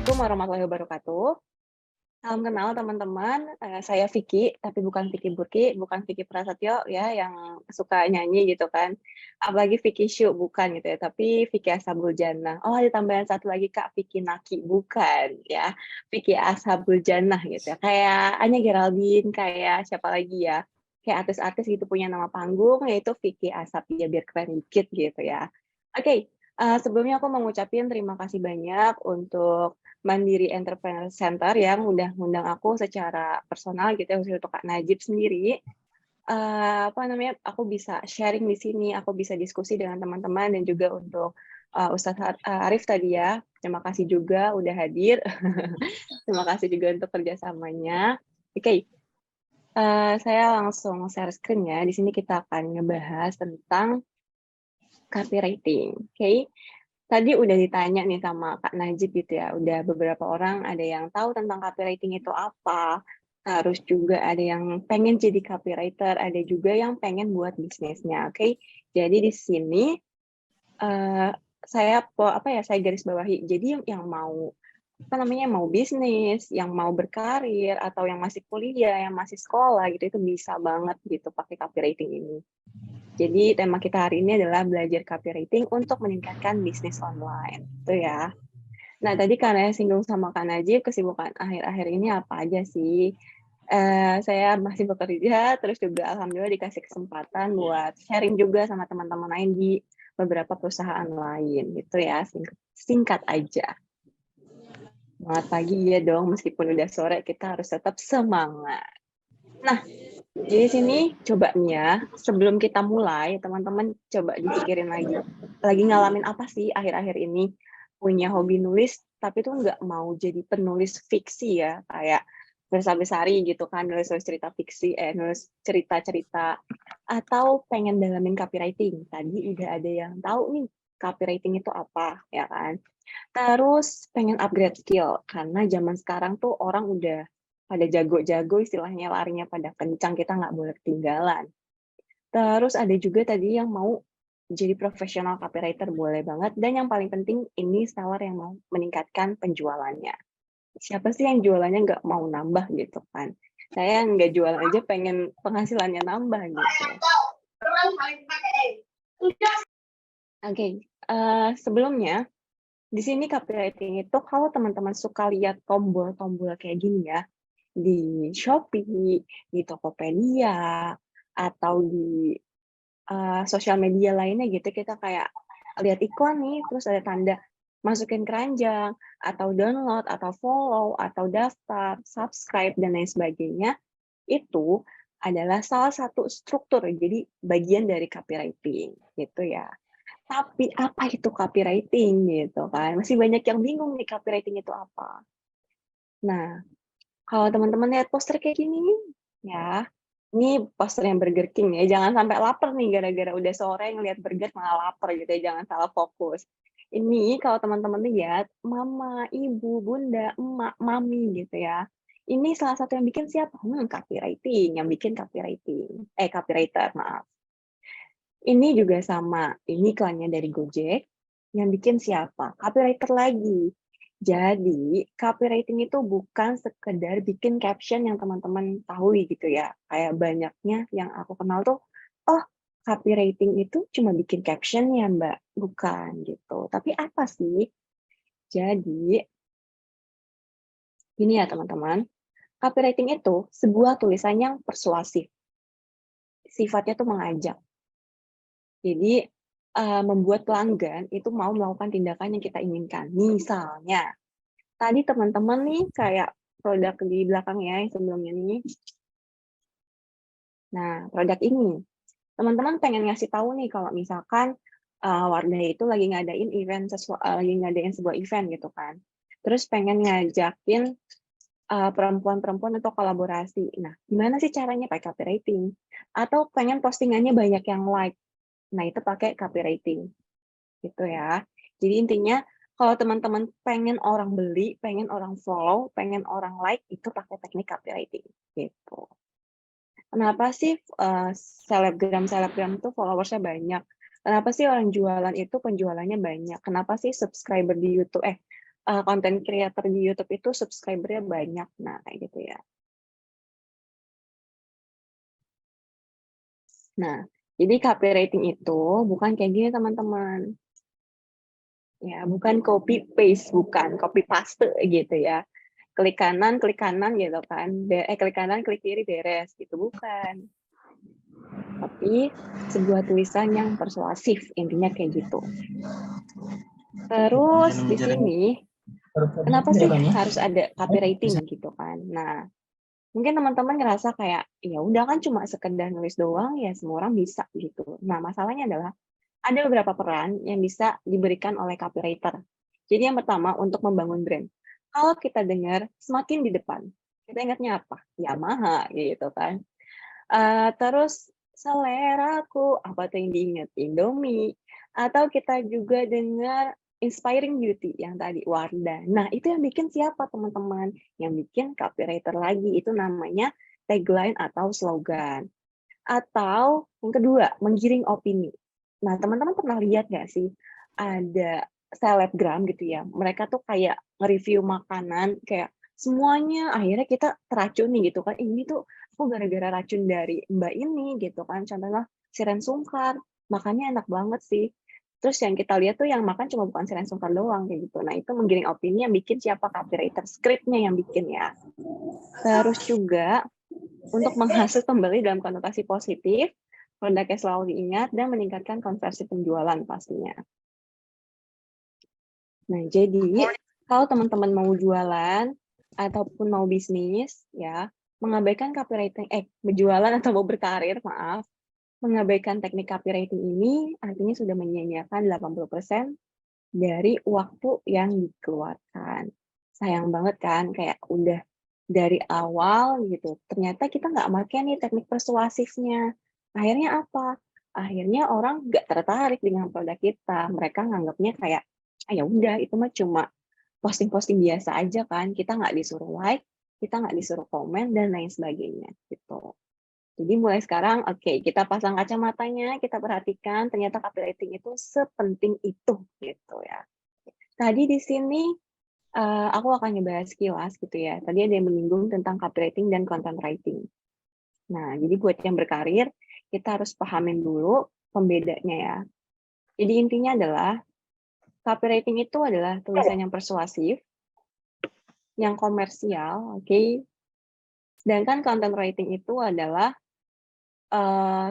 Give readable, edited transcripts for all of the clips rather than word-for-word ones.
Assalamualaikum warahmatullahi wabarakatuh. Salam kenal teman-teman, saya Vicky, tapi bukan Vicky Burky, bukan Vicky Prasetyo ya, yang suka nyanyi gitu kan. Apalagi Vicky Shu, bukan gitu ya, tapi Vicky Ashabul Jannah. Oh, ada tambahan satu lagi Kak, Vicky Naki, bukan ya. Vicky Ashabul Jannah gitu ya. Kayak Anya Geraldine, kayak siapa lagi ya, kayak artis-artis gitu punya nama panggung, yaitu Vicky Ashab, ya biar keren dikit gitu ya. Oke, sebelumnya aku mau ngucapin terima kasih banyak untuk Mandiri Entrepreneur Center yang udah ngundang aku secara personal gitu ya, khusus untuk Kak Najib sendiri. Apa namanya, aku bisa sharing di sini, aku bisa diskusi dengan teman-teman dan juga untuk, Ustadz Arif tadi ya, terima kasih juga udah hadir. Terima kasih juga untuk kerjasamanya. Oke, saya langsung share screen ya. Di sini kita akan ngebahas tentang copywriting, oke? Tadi udah ditanya nih sama Kak Najib gitu ya, udah beberapa orang ada yang tahu tentang copywriting itu apa, terus juga ada yang pengen jadi copywriter, ada juga yang pengen buat bisnisnya, oke? Jadi di sini saya garis bawahi. Jadi yang mau apa namanya mau bisnis, yang mau berkarir atau yang masih kuliah, yang masih sekolah gitu itu bisa banget gitu pakai copywriting ini. Jadi tema kita hari ini adalah belajar copywriting untuk meningkatkan bisnis online, itu ya. Nah, tadi karena singgung sama Kak Najib, kesibukan akhir-akhir ini apa aja sih? Saya masih bekerja, terus juga alhamdulillah dikasih kesempatan buat sharing juga sama teman-teman lain di beberapa perusahaan lain, gitu ya, singkat aja. Semangat pagi ya dong, meskipun udah sore kita harus tetap semangat. Nah, di sini coba nih ya, sebelum kita mulai, teman-teman coba dipikirin lagi ngalamin apa sih akhir-akhir ini? Punya hobi nulis, tapi tuh nggak mau jadi penulis fiksi ya, kayak Versa Besari gitu kan, nulis-nulis cerita fiksi, nulis cerita-cerita, atau pengen dalamin copywriting. Tadi udah ada yang tahu nih, copywriting itu apa, ya kan? Terus pengen upgrade skill, karena zaman sekarang tuh orang udah pada jago-jago istilahnya larinya pada kencang, kita nggak boleh ketinggalan. Terus ada juga tadi yang mau jadi profesional copywriter, boleh banget. Dan yang paling penting ini seller yang mau meningkatkan penjualannya. Siapa sih yang jualannya nggak mau nambah gitu kan? Saya nggak jualan aja pengen penghasilannya nambah gitu. Oke, sebelumnya di sini copywriting itu kalau teman-teman suka lihat tombol-tombol kayak gini ya, di Shopee, di Tokopedia, atau di sosial media lainnya gitu, kita kayak lihat iklan nih, terus ada tanda masukin keranjang, atau download, atau follow, atau daftar, subscribe, dan lain sebagainya, itu adalah salah satu struktur, jadi bagian dari copywriting, gitu ya. Tapi apa itu copywriting gitu kan? Masih banyak yang bingung nih copywriting itu apa. Nah, kalau teman-teman lihat poster kayak gini ya, ini poster yang Burger King ya, jangan sampai lapar nih gara-gara udah sore ngelihat burger malah lapar gitu ya, jangan salah fokus. Ini kalau teman-teman lihat, mama, ibu, bunda, emak, mami gitu ya. Ini salah satu yang bikin siapa? Copywriting, yang bikin copywriter, maaf. Ini juga sama, ini iklannya dari Gojek, yang bikin siapa? Copywriter lagi. Jadi, copywriting itu bukan sekedar bikin caption yang teman-teman tahu gitu ya. Kayak banyaknya yang aku kenal tuh, oh, copywriting itu cuma bikin caption ya, Mbak. Bukan gitu. Tapi apa sih? Jadi, ini ya teman-teman, copywriting itu sebuah tulisan yang persuasif. Sifatnya tuh mengajak. Jadi, membuat pelanggan itu mau melakukan tindakan yang kita inginkan. Misalnya, tadi teman-teman nih kayak produk di belakang ya, yang sebelumnya nih. Nah, produk ini, teman-teman pengen ngasih tahu nih kalau misalkan, Wardah itu lagi ngadain sebuah event gitu kan. Terus pengen ngajakin, perempuan-perempuan untuk kolaborasi. Nah, gimana sih caranya? Pakai copywriting. Atau pengen postingannya banyak yang like. Nah, itu pakai copywriting, gitu ya. Jadi intinya kalau teman-teman pengen orang beli, pengen orang follow, pengen orang like, itu pakai teknik copywriting, gitu. Kenapa sih, selebgram itu followers-nya banyak? Kenapa sih orang jualan itu penjualannya banyak? Kenapa sih subscriber di YouTube konten creator di YouTube itu subscriber-nya banyak. Nah, kayak gitu ya. Nah, jadi copywriting itu bukan kayak gini teman-teman. Ya, bukan copy paste, bukan copy paste gitu ya. Klik kanan gitu kan. Klik kanan, klik kiri beres gitu, bukan. Tapi sebuah tulisan yang persuasif, intinya kayak gitu. Terus di sini kenapa sih harus ada copywriting gitu kan? Nah, mungkin teman-teman ngerasa kayak ya udah kan cuma sekedar nulis doang ya semua orang bisa gitu. Nah, masalahnya adalah ada beberapa peran yang bisa diberikan oleh copywriter. Jadi yang pertama untuk membangun brand. Kalau kita dengar semakin di depan, kita ingatnya apa? Yamaha gitu kan. Terus seleraku, apa tuh yang diingat? Indomie. Atau kita juga dengar inspiring beauty yang tadi Wardah. Nah, itu yang bikin siapa teman-teman? Yang bikin copywriter lagi. Itu namanya tagline atau slogan. Atau yang kedua, menggiring opini. Nah, teman-teman pernah lihat nggak sih ada selebgram gitu ya, mereka tuh kayak nge-review makanan, kayak semuanya akhirnya kita teracuni gitu kan, ini tuh aku gara-gara racun dari Mbak ini gitu kan, contohnya Shireen Sungkar, makannya enak banget sih. Terus yang kita lihat tuh yang makan cuma bukan Shireen Sungkar doang kayak gitu. Nah, itu menggiring opini yang bikin siapa copywriter, skripnya yang bikin ya. Terus juga untuk menghasut pembeli dalam konotasi positif, produknya selalu diingat, dan meningkatkan konversi penjualan pastinya. Nah, jadi kalau teman-teman mau jualan ataupun mau bisnis, ya mengabaikan copywriting, berjualan atau mau berkarir, maaf, mengabaikan teknik copywriting ini artinya sudah menyia-nyiakan 80% dari waktu yang dikeluarkan. Sayang banget kan, kayak udah dari awal gitu, ternyata kita nggak pakai nih teknik persuasifnya. Akhirnya apa? Akhirnya orang nggak tertarik dengan produk kita. Mereka nganggapnya kayak, ah ya udah itu mah cuma posting-posting biasa aja kan. Kita nggak disuruh like, kita nggak disuruh komen dan lain sebagainya gitu. Jadi mulai sekarang, oke, kita pasang kacamatanya, kita perhatikan ternyata copywriting itu sepenting itu gitu ya. Tadi di sini aku akan ngebahas sekilas gitu ya. Tadi ada yang menyinggung tentang copywriting dan content writing. Nah, jadi buat yang berkarir, kita harus pahamin dulu pembedanya ya. Jadi intinya adalah copywriting itu adalah tulisan yang persuasif, yang komersial, oke. Sedangkan content writing itu adalah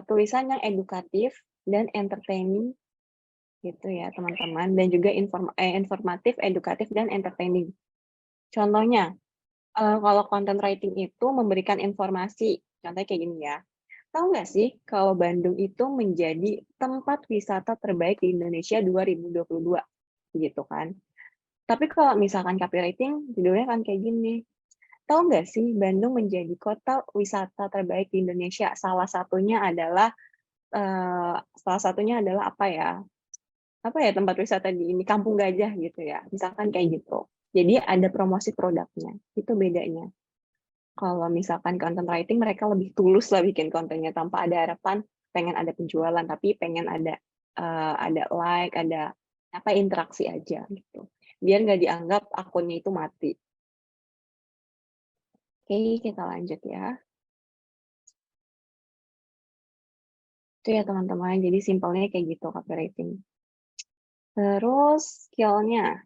tulisan yang edukatif dan entertaining gitu ya teman-teman, dan juga informatif, edukatif, dan entertaining. Contohnya, kalau content writing itu memberikan informasi, contohnya kayak gini ya. Tahu nggak sih kalau Bandung itu menjadi tempat wisata terbaik di Indonesia 2022, gitu kan? Tapi kalau misalkan copywriting, judulnya kan kayak gini. Tahu nggak sih Bandung menjadi kota wisata terbaik di Indonesia? Salah satunya adalah apa ya? Apa ya tempat wisata di ini Kampung Gajah gitu ya. Misalkan kayak gitu. Jadi ada promosi produknya. Itu bedanya. Kalau misalkan content writing mereka lebih tulus lah bikin kontennya tanpa ada harapan pengen ada penjualan, tapi pengen ada like, ada apa interaksi aja gitu. Biar nggak dianggap akunnya itu mati. Oke, kita lanjut ya. Itu ya teman-teman, jadi simpelnya kayak gitu copywriting. Terus skillnya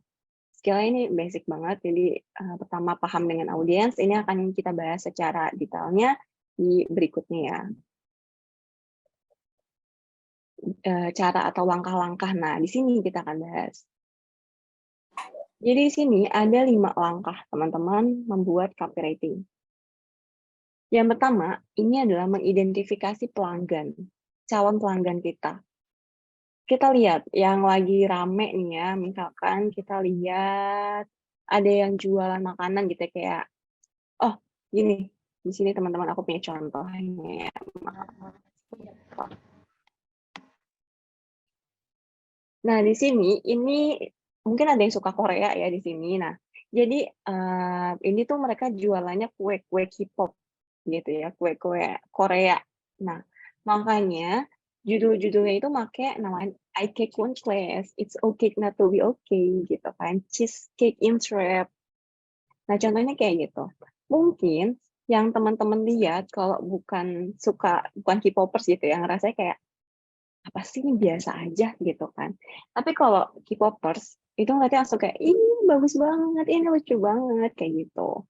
ini basic banget, jadi pertama paham dengan audiens, ini akan kita bahas secara detailnya di berikutnya ya. Cara atau langkah-langkah, nah di sini kita akan bahas. Jadi di sini ada 5 langkah teman-teman membuat copywriting. Yang pertama, ini adalah mengidentifikasi pelanggan, calon pelanggan kita. Kita lihat yang lagi rame nih ya, misalkan kita lihat ada yang jualan makanan gitu ya, kayak, oh gini, di sini teman-teman aku punya contohnya. Nah di sini ini mungkin ada yang suka Korea ya di sini. Nah jadi ini tuh mereka jualannya kue-kue K-pop gitu ya, kue-kue Korea. Nah makanya judul-judulnya itu make namanya I Cake Class, It's Okay Not to Be Okay gitu kan, Cheesecake in Trap. Nah, contohnya kayak gitu. Mungkin yang teman-teman lihat kalau bukan K-popers gitu ya, ngerasanya kayak apa sih ini biasa aja gitu kan. Tapi kalau K-popers itu ngeliatnya langsung kayak ini bagus banget, ini lucu banget kayak gitu.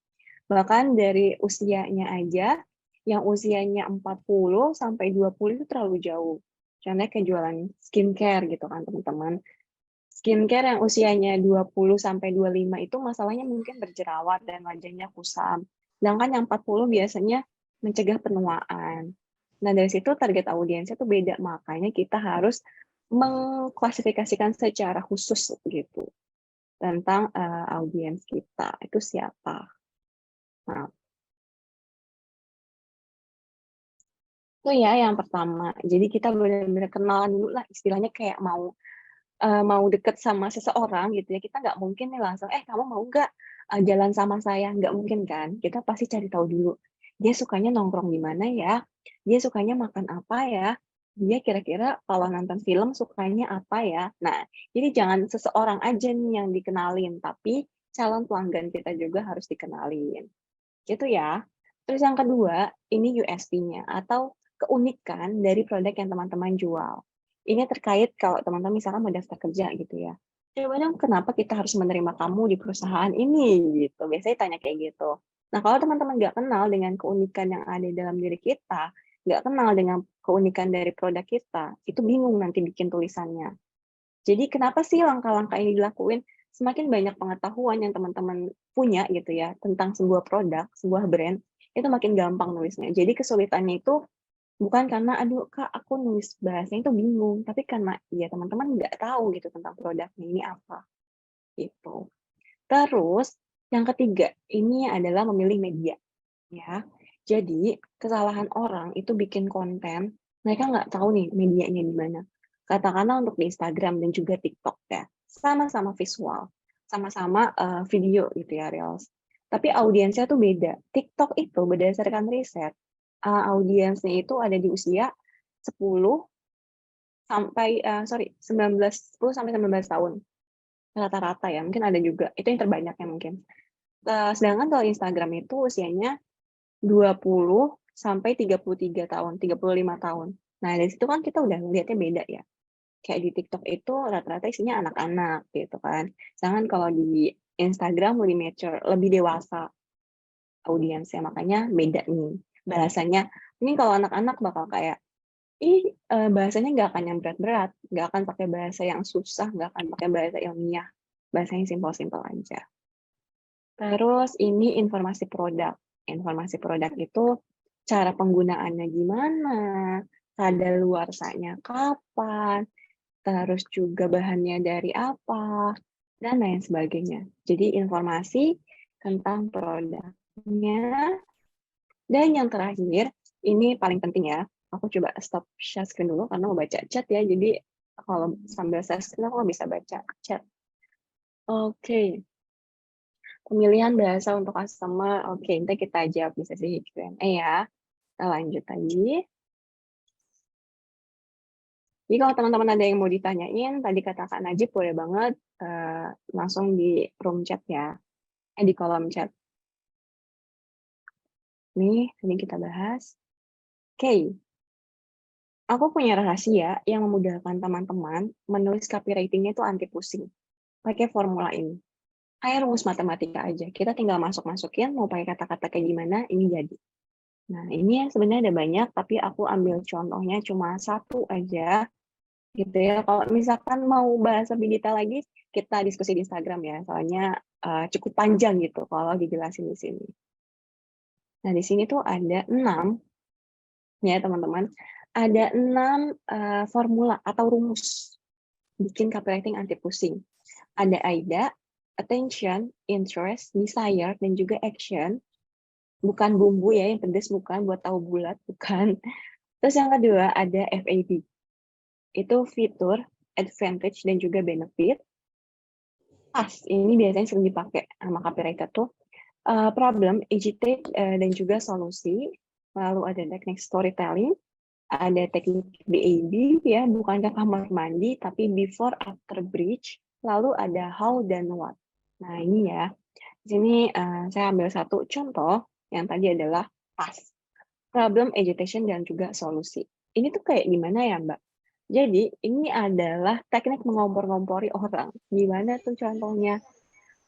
Bahkan dari usianya aja, yang usianya 40 sampai 20 itu terlalu jauh. Contohnya kayak jualan skincare gitu kan teman-teman. Skincare yang usianya 20 sampai 25 itu masalahnya mungkin berjerawat dan wajahnya kusam. Sedangkan yang 40 biasanya mencegah penuaan. Nah, dari situ target audiensnya tuh beda. Makanya kita harus mengklasifikasikan secara khusus gitu tentang audiens kita. Itu siapa. Nah, itu ya yang pertama. Jadi kita benar-benar kenalan dulu lah, istilahnya kayak mau deket sama seseorang gitu ya, kita nggak mungkin nih langsung, kamu mau nggak jalan sama saya? Nggak mungkin kan? Kita pasti cari tahu dulu. Dia sukanya nongkrong di mana ya? Dia sukanya makan apa ya? Dia kira-kira kalau nonton film sukanya apa ya? Nah, jadi jangan seseorang aja nih yang dikenalin, tapi calon pelanggan kita juga harus dikenalin. Gitu ya. Terus yang kedua, ini USP-nya atau keunikan dari produk yang teman-teman jual. Ini terkait kalau teman-teman misalkan mau daftar kerja gitu ya. Coba dong kenapa kita harus menerima kamu di perusahaan ini gitu. Biasanya tanya kayak gitu. Nah, kalau teman-teman nggak kenal dengan keunikan yang ada dalam diri kita, nggak kenal dengan keunikan dari produk kita, itu bingung nanti bikin tulisannya. Jadi kenapa sih langkah-langkah ini dilakuin? Semakin banyak pengetahuan yang teman-teman punya gitu ya tentang sebuah produk, sebuah brand, itu makin gampang nulisnya. Jadi kesulitannya itu bukan karena, aduh Kak, aku nulis bahasanya itu bingung, tapi karena ya teman-teman nggak tahu gitu tentang produknya ini apa, gitu. Terus yang ketiga, ini adalah memilih media, ya. Jadi kesalahan orang itu bikin konten, mereka nggak tahu nih medianya di mana. Katakanlah untuk di Instagram dan juga TikTok ya, sama-sama visual, sama-sama video gitu ya, Reels. Tapi audiensnya tuh beda. TikTok itu berdasarkan riset, audiensnya itu ada di usia 10 sampai 10 sampai 19 tahun rata-rata ya, mungkin ada juga, itu yang terbanyak ya mungkin. Sedangkan kalau Instagram itu usianya 20 sampai 33 tahun, 35 tahun. Nah, dari situ kan kita udah ngelihatnya beda ya. Kayak di TikTok itu rata-rata isinya anak-anak gitu kan. Sedangkan kalau di Instagram lebih mature, lebih dewasa audiensnya, makanya beda nih. Bahasanya, ini kalau anak-anak bakal kayak, bahasanya nggak akan yang berat-berat, nggak akan pakai bahasa yang susah, nggak akan pakai bahasa ilmiah. Bahasanya simpel-simpel aja. Terus ini informasi produk. Informasi produk itu cara penggunaannya gimana, kadaluarsanya kapan, terus juga bahannya dari apa, dan lain sebagainya. Jadi informasi tentang produknya. Dan yang terakhir, ini paling penting ya, aku coba stop share screen dulu karena mau baca chat ya, jadi kalau sambil share screen aku nggak bisa baca chat. Oke. Pemilihan bahasa untuk customer, oke, nanti kita jawab di sesi Q&A ya. Kita lanjut lagi. Jadi kalau teman-teman ada yang mau ditanyain, tadi kata Kak Najib boleh banget langsung di room chat ya, di kolom chat. Nih, ini kita bahas. Oke, aku punya rahasia yang memudahkan teman-teman menulis copywriting-nya itu anti pusing. Pakai formula ini. Kayak rumus matematika aja. Kita tinggal masuk-masukin, mau pakai kata-kata kayak gimana, ini jadi. Nah, ini sebenarnya ada banyak, tapi aku ambil contohnya cuma satu aja, gitu ya. Kalau misalkan mau bahas lebih detail lagi, kita diskusi di Instagram ya, soalnya cukup panjang gitu kalau dijelasin di sini. Nah, di sini tuh ada 6, ya teman-teman, ada 6 formula atau rumus bikin copywriting anti pusing. Ada AIDA, attention, interest, desire, dan juga action. Bukan bumbu ya, yang pedas bukan, buat tahu bulat, bukan. Terus yang kedua ada FAB. Itu fitur, advantage, dan juga benefit. Ini biasanya sering dipakai sama copywriter tuh. Problem, agitate, dan juga solusi. Lalu ada technique storytelling, ada teknik BAB ya, bukannya kamar mandi, tapi before after bridge, lalu ada how dan what. Nah ini ya, di sini saya ambil satu contoh, yang tadi adalah task, problem, agitation, dan juga solusi. Ini tuh kayak gimana ya Mbak? Jadi ini adalah teknik mengompor-ngompori orang. Gimana tuh contohnya?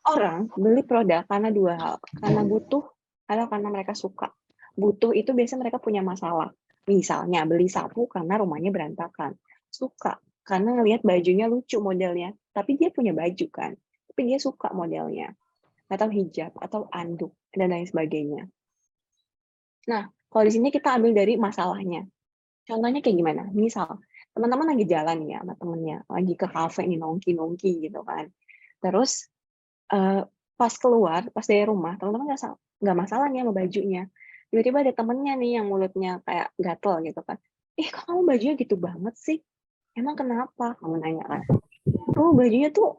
Orang beli produk karena dua hal, karena butuh atau karena mereka suka. Butuh itu biasanya mereka punya masalah. Misalnya beli sapu karena rumahnya berantakan. Suka karena ngelihat bajunya lucu modelnya, tapi dia punya baju kan, tapi dia suka modelnya, atau hijab, atau anduk, dan lain sebagainya. Nah, kalau di sini kita ambil dari masalahnya. Contohnya kayak gimana? Misal, teman-teman lagi jalan ya sama temennya, lagi ke kafe nih, nongki-nongki gitu kan. Terus pas keluar, pas dari rumah, teman-teman nggak masalah nih sama bajunya. Tiba-tiba ada temennya nih yang mulutnya kayak gatel gitu kan. Kok kamu bajunya gitu banget sih? Emang kenapa? Kamu nanya kan. Kamu bajunya tuh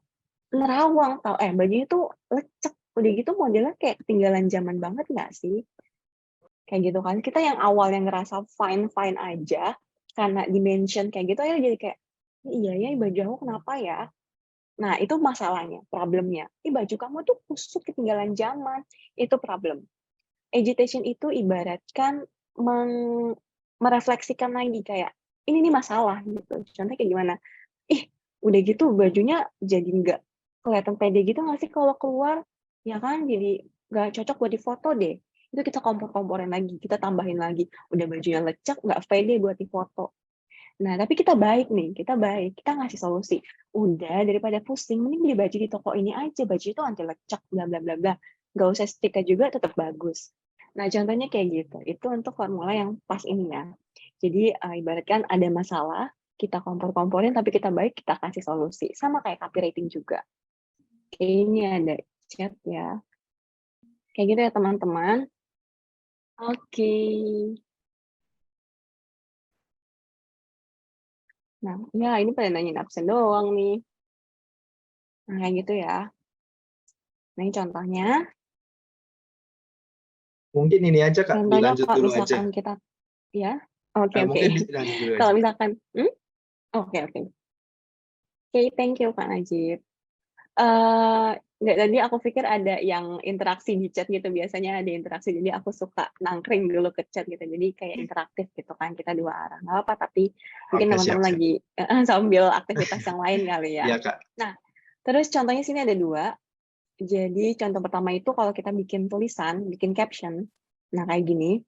nerawang tau. Bajunya tuh lecek. Udah gitu modelnya kayak ketinggalan zaman banget nggak sih? Kayak gitu kan. Kita yang awal yang ngerasa fine-fine aja, karena dimension kayak gitu, ya jadi kayak, iya ya baju aku kenapa ya? Nah, itu masalahnya, problemnya. Baju kamu tuh kusut ketinggalan zaman. Itu problem. Agitation itu ibaratkan merefleksikan lagi kayak, ini nih masalah gitu. Contohnya kayak gimana? Udah gitu bajunya jadi nggak kelihatan pede gitu nggak sih kalau keluar? Ya kan, jadi nggak cocok buat difoto deh. Itu kita kompor-komporin lagi, kita tambahin lagi. Udah bajunya lecek, nggak pede buat difoto. Nah, tapi kita baik nih, kita ngasih solusi. Udah, daripada pusing, mending beli baju di toko ini aja. Baju itu anti lecek, bla bla bla bla. Nggak usah setrika juga, tetap bagus. Nah, contohnya kayak gitu. Itu untuk formula yang pas ini ya. Jadi, ibaratkan ada masalah, kita kompor-komporin, tapi kita baik, kita kasih solusi. Sama kayak copywriting juga. Oke, ini ada chat ya. Kayak gitu ya, teman-teman. Oke. Nah, ya ini pada nanyain absen doang nih. Nah, kayak gitu ya. Nah, ini contohnya. Mungkin ini aja Kak, Contohnya dilanjut kalau dulu aja. misalkan kita, ya, oke oke. Mungkin dilanjut dulu Kalau aja. misalkan, oke oke. Oke, thank you Kak Najib. Nggak, tadi aku pikir ada yang interaksi di chat gitu, biasanya ada interaksi, jadi aku suka nangkring dulu ke chat gitu, jadi kayak interaktif gitu kan, kita dua arah. Nggak apa, tapi mungkin Oke, teman-teman siap-siap. lagi sambil aktivitas yang lain kali ya. Iya Kak. Nah, terus contohnya sini ada dua. Jadi contoh pertama itu kalau kita bikin tulisan, bikin caption, nah kayak gini,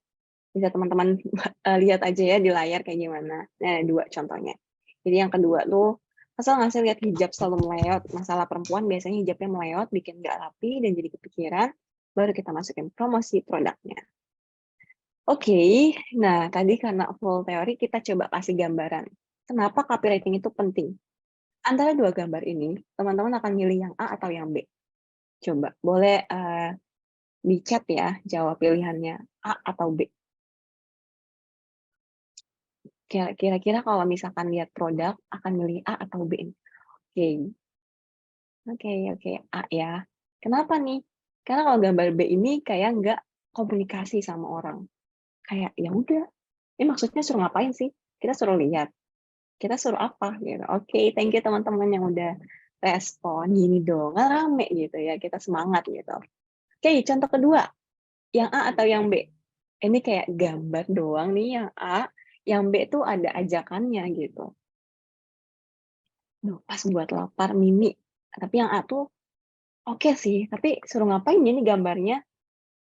bisa teman-teman lihat aja ya di layar kayak gimana. Nah, ada dua contohnya. Jadi yang kedua tuh, asal ngasih lihat hijab selalu meleot. Masalah perempuan biasanya hijabnya meleot, bikin nggak rapi, dan jadi kepikiran, baru kita masukin promosi produknya. Oke, nah tadi karena full teori, kita coba kasih gambaran. Kenapa copywriting itu penting? Antara dua gambar ini, teman-teman akan milih yang A atau yang B. Coba, boleh di chat ya, jawab pilihannya A atau B. Kira-kira kalau misalkan lihat produk, akan milih A atau B? Oke, A ya. Kenapa nih? Karena kalau gambar B ini kayak nggak komunikasi sama orang. Kayak, ya udah, ini maksudnya suruh ngapain sih? Kita suruh lihat. Kita suruh apa? Gitu. Oke, thank you teman-teman yang udah respon. Gini dong, kan rame gitu ya, kita semangat gitu. Oke, contoh kedua. Yang A atau yang B? Ini kayak gambar doang nih yang A, yang B tuh ada ajakannya gitu. Duh, pas buat lapar mini. Tapi yang A tuh oke sih, tapi suruh ngapain ya nih gambarnya?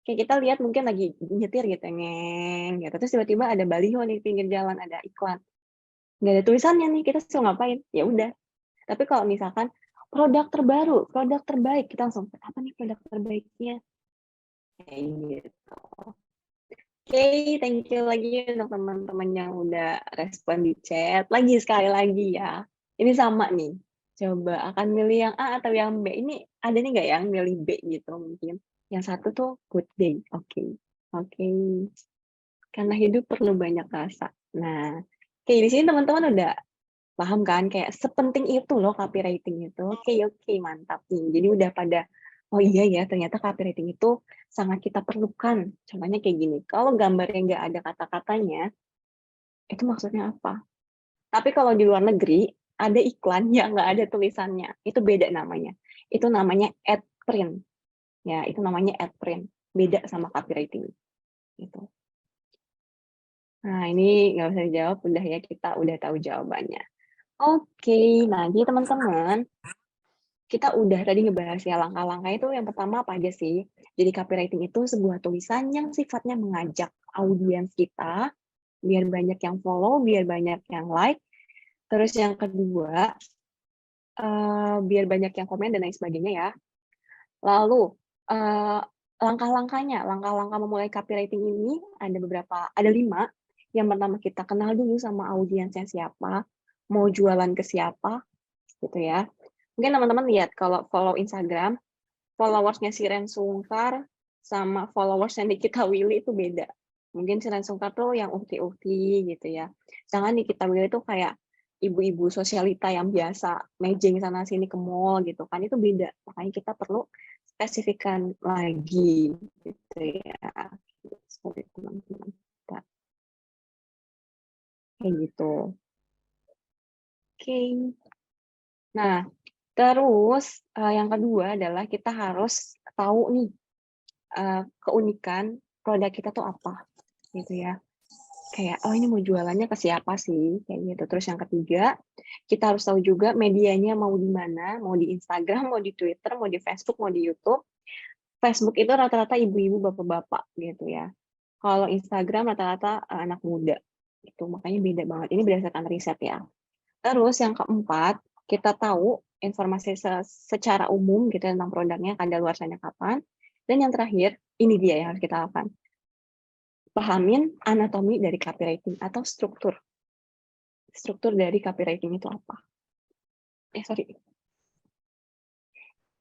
Kayak kita lihat mungkin lagi nyetir gitu, ngeng gitu. Terus tiba-tiba ada baliho nih pinggir jalan, ada iklan. Nggak ada tulisannya nih, kita suruh ngapain? Ya udah. Tapi kalau misalkan produk terbaru, produk terbaik, kita langsung, apa nih produk terbaiknya? Kayak gitu. Oke, thank you lagi untuk teman-teman yang udah respon di chat. Lagi sekali lagi ya. Ini sama nih. Coba akan milih yang A atau yang B. Ini ada nih nggak yang milih B gitu mungkin. Yang satu tuh good day. Oke. Oke. Karena hidup perlu banyak rasa. Nah, oke, di sini teman-teman udah paham kan? Kayak sepenting itu loh copywriting itu. Oke, mantap nih. Jadi udah pada, oh iya ya, ternyata copywriting itu sangat kita perlukan. Contohnya kayak gini, kalau gambarnya nggak ada kata-katanya, Itu maksudnya apa? Tapi kalau di luar negeri, ada iklan yang nggak ada tulisannya, itu beda namanya. Itu namanya ad print. Ya, itu namanya ad print. Beda sama copywriting. Gitu. Nah, ini nggak usah dijawab, udah ya, kita udah tahu jawabannya. Oke, nah jadi teman-teman, kita udah tadi ngebahas ya langkah-langkah itu yang pertama apa aja sih? Jadi copywriting itu sebuah tulisan yang sifatnya mengajak audiens kita, biar banyak yang follow, biar banyak yang like. Terus yang kedua, biar banyak yang komen dan lain sebagainya ya. Lalu, langkah-langkah memulai copywriting ini ada beberapa, ada 5. Yang pertama kita kenal dulu sama audiensnya siapa, mau jualan ke siapa, gitu ya. Mungkin teman-teman lihat kalau follow Instagram, followers-nya si Ren Sungkar sama followers-nya Nikita Willy itu beda. Mungkin si Ren Sungkar tuh yang ukti-ukti gitu ya. Sedangkan Nikita Willy itu kayak ibu-ibu sosialita yang biasa mejeng sana sini ke mall gitu kan, itu beda. Makanya kita perlu spesifikkan lagi gitu ya. Seperti teman-teman. Kayak gitu. Oke. Nah, terus yang kedua adalah kita harus tahu nih keunikan produk kita tuh apa, gitu ya. Kayak, oh ini mau jualannya ke siapa sih, kayak gitu. Terus yang ketiga, kita harus tahu juga medianya mau di mana, mau di Instagram, mau di Twitter, mau di Facebook, mau di YouTube. Facebook itu rata-rata ibu-ibu, bapak-bapak gitu ya. Kalau Instagram rata-rata anak muda. Itu makanya beda banget. Ini berdasarkan riset ya. Terus yang keempat, kita tahu informasi secara umum gitu tentang produknya, kadaluarsanya kapan. Dan yang terakhir, ini dia yang harus kita lakukan. Pahamin anatomi dari copywriting atau struktur. Struktur dari copywriting itu apa? Sorry.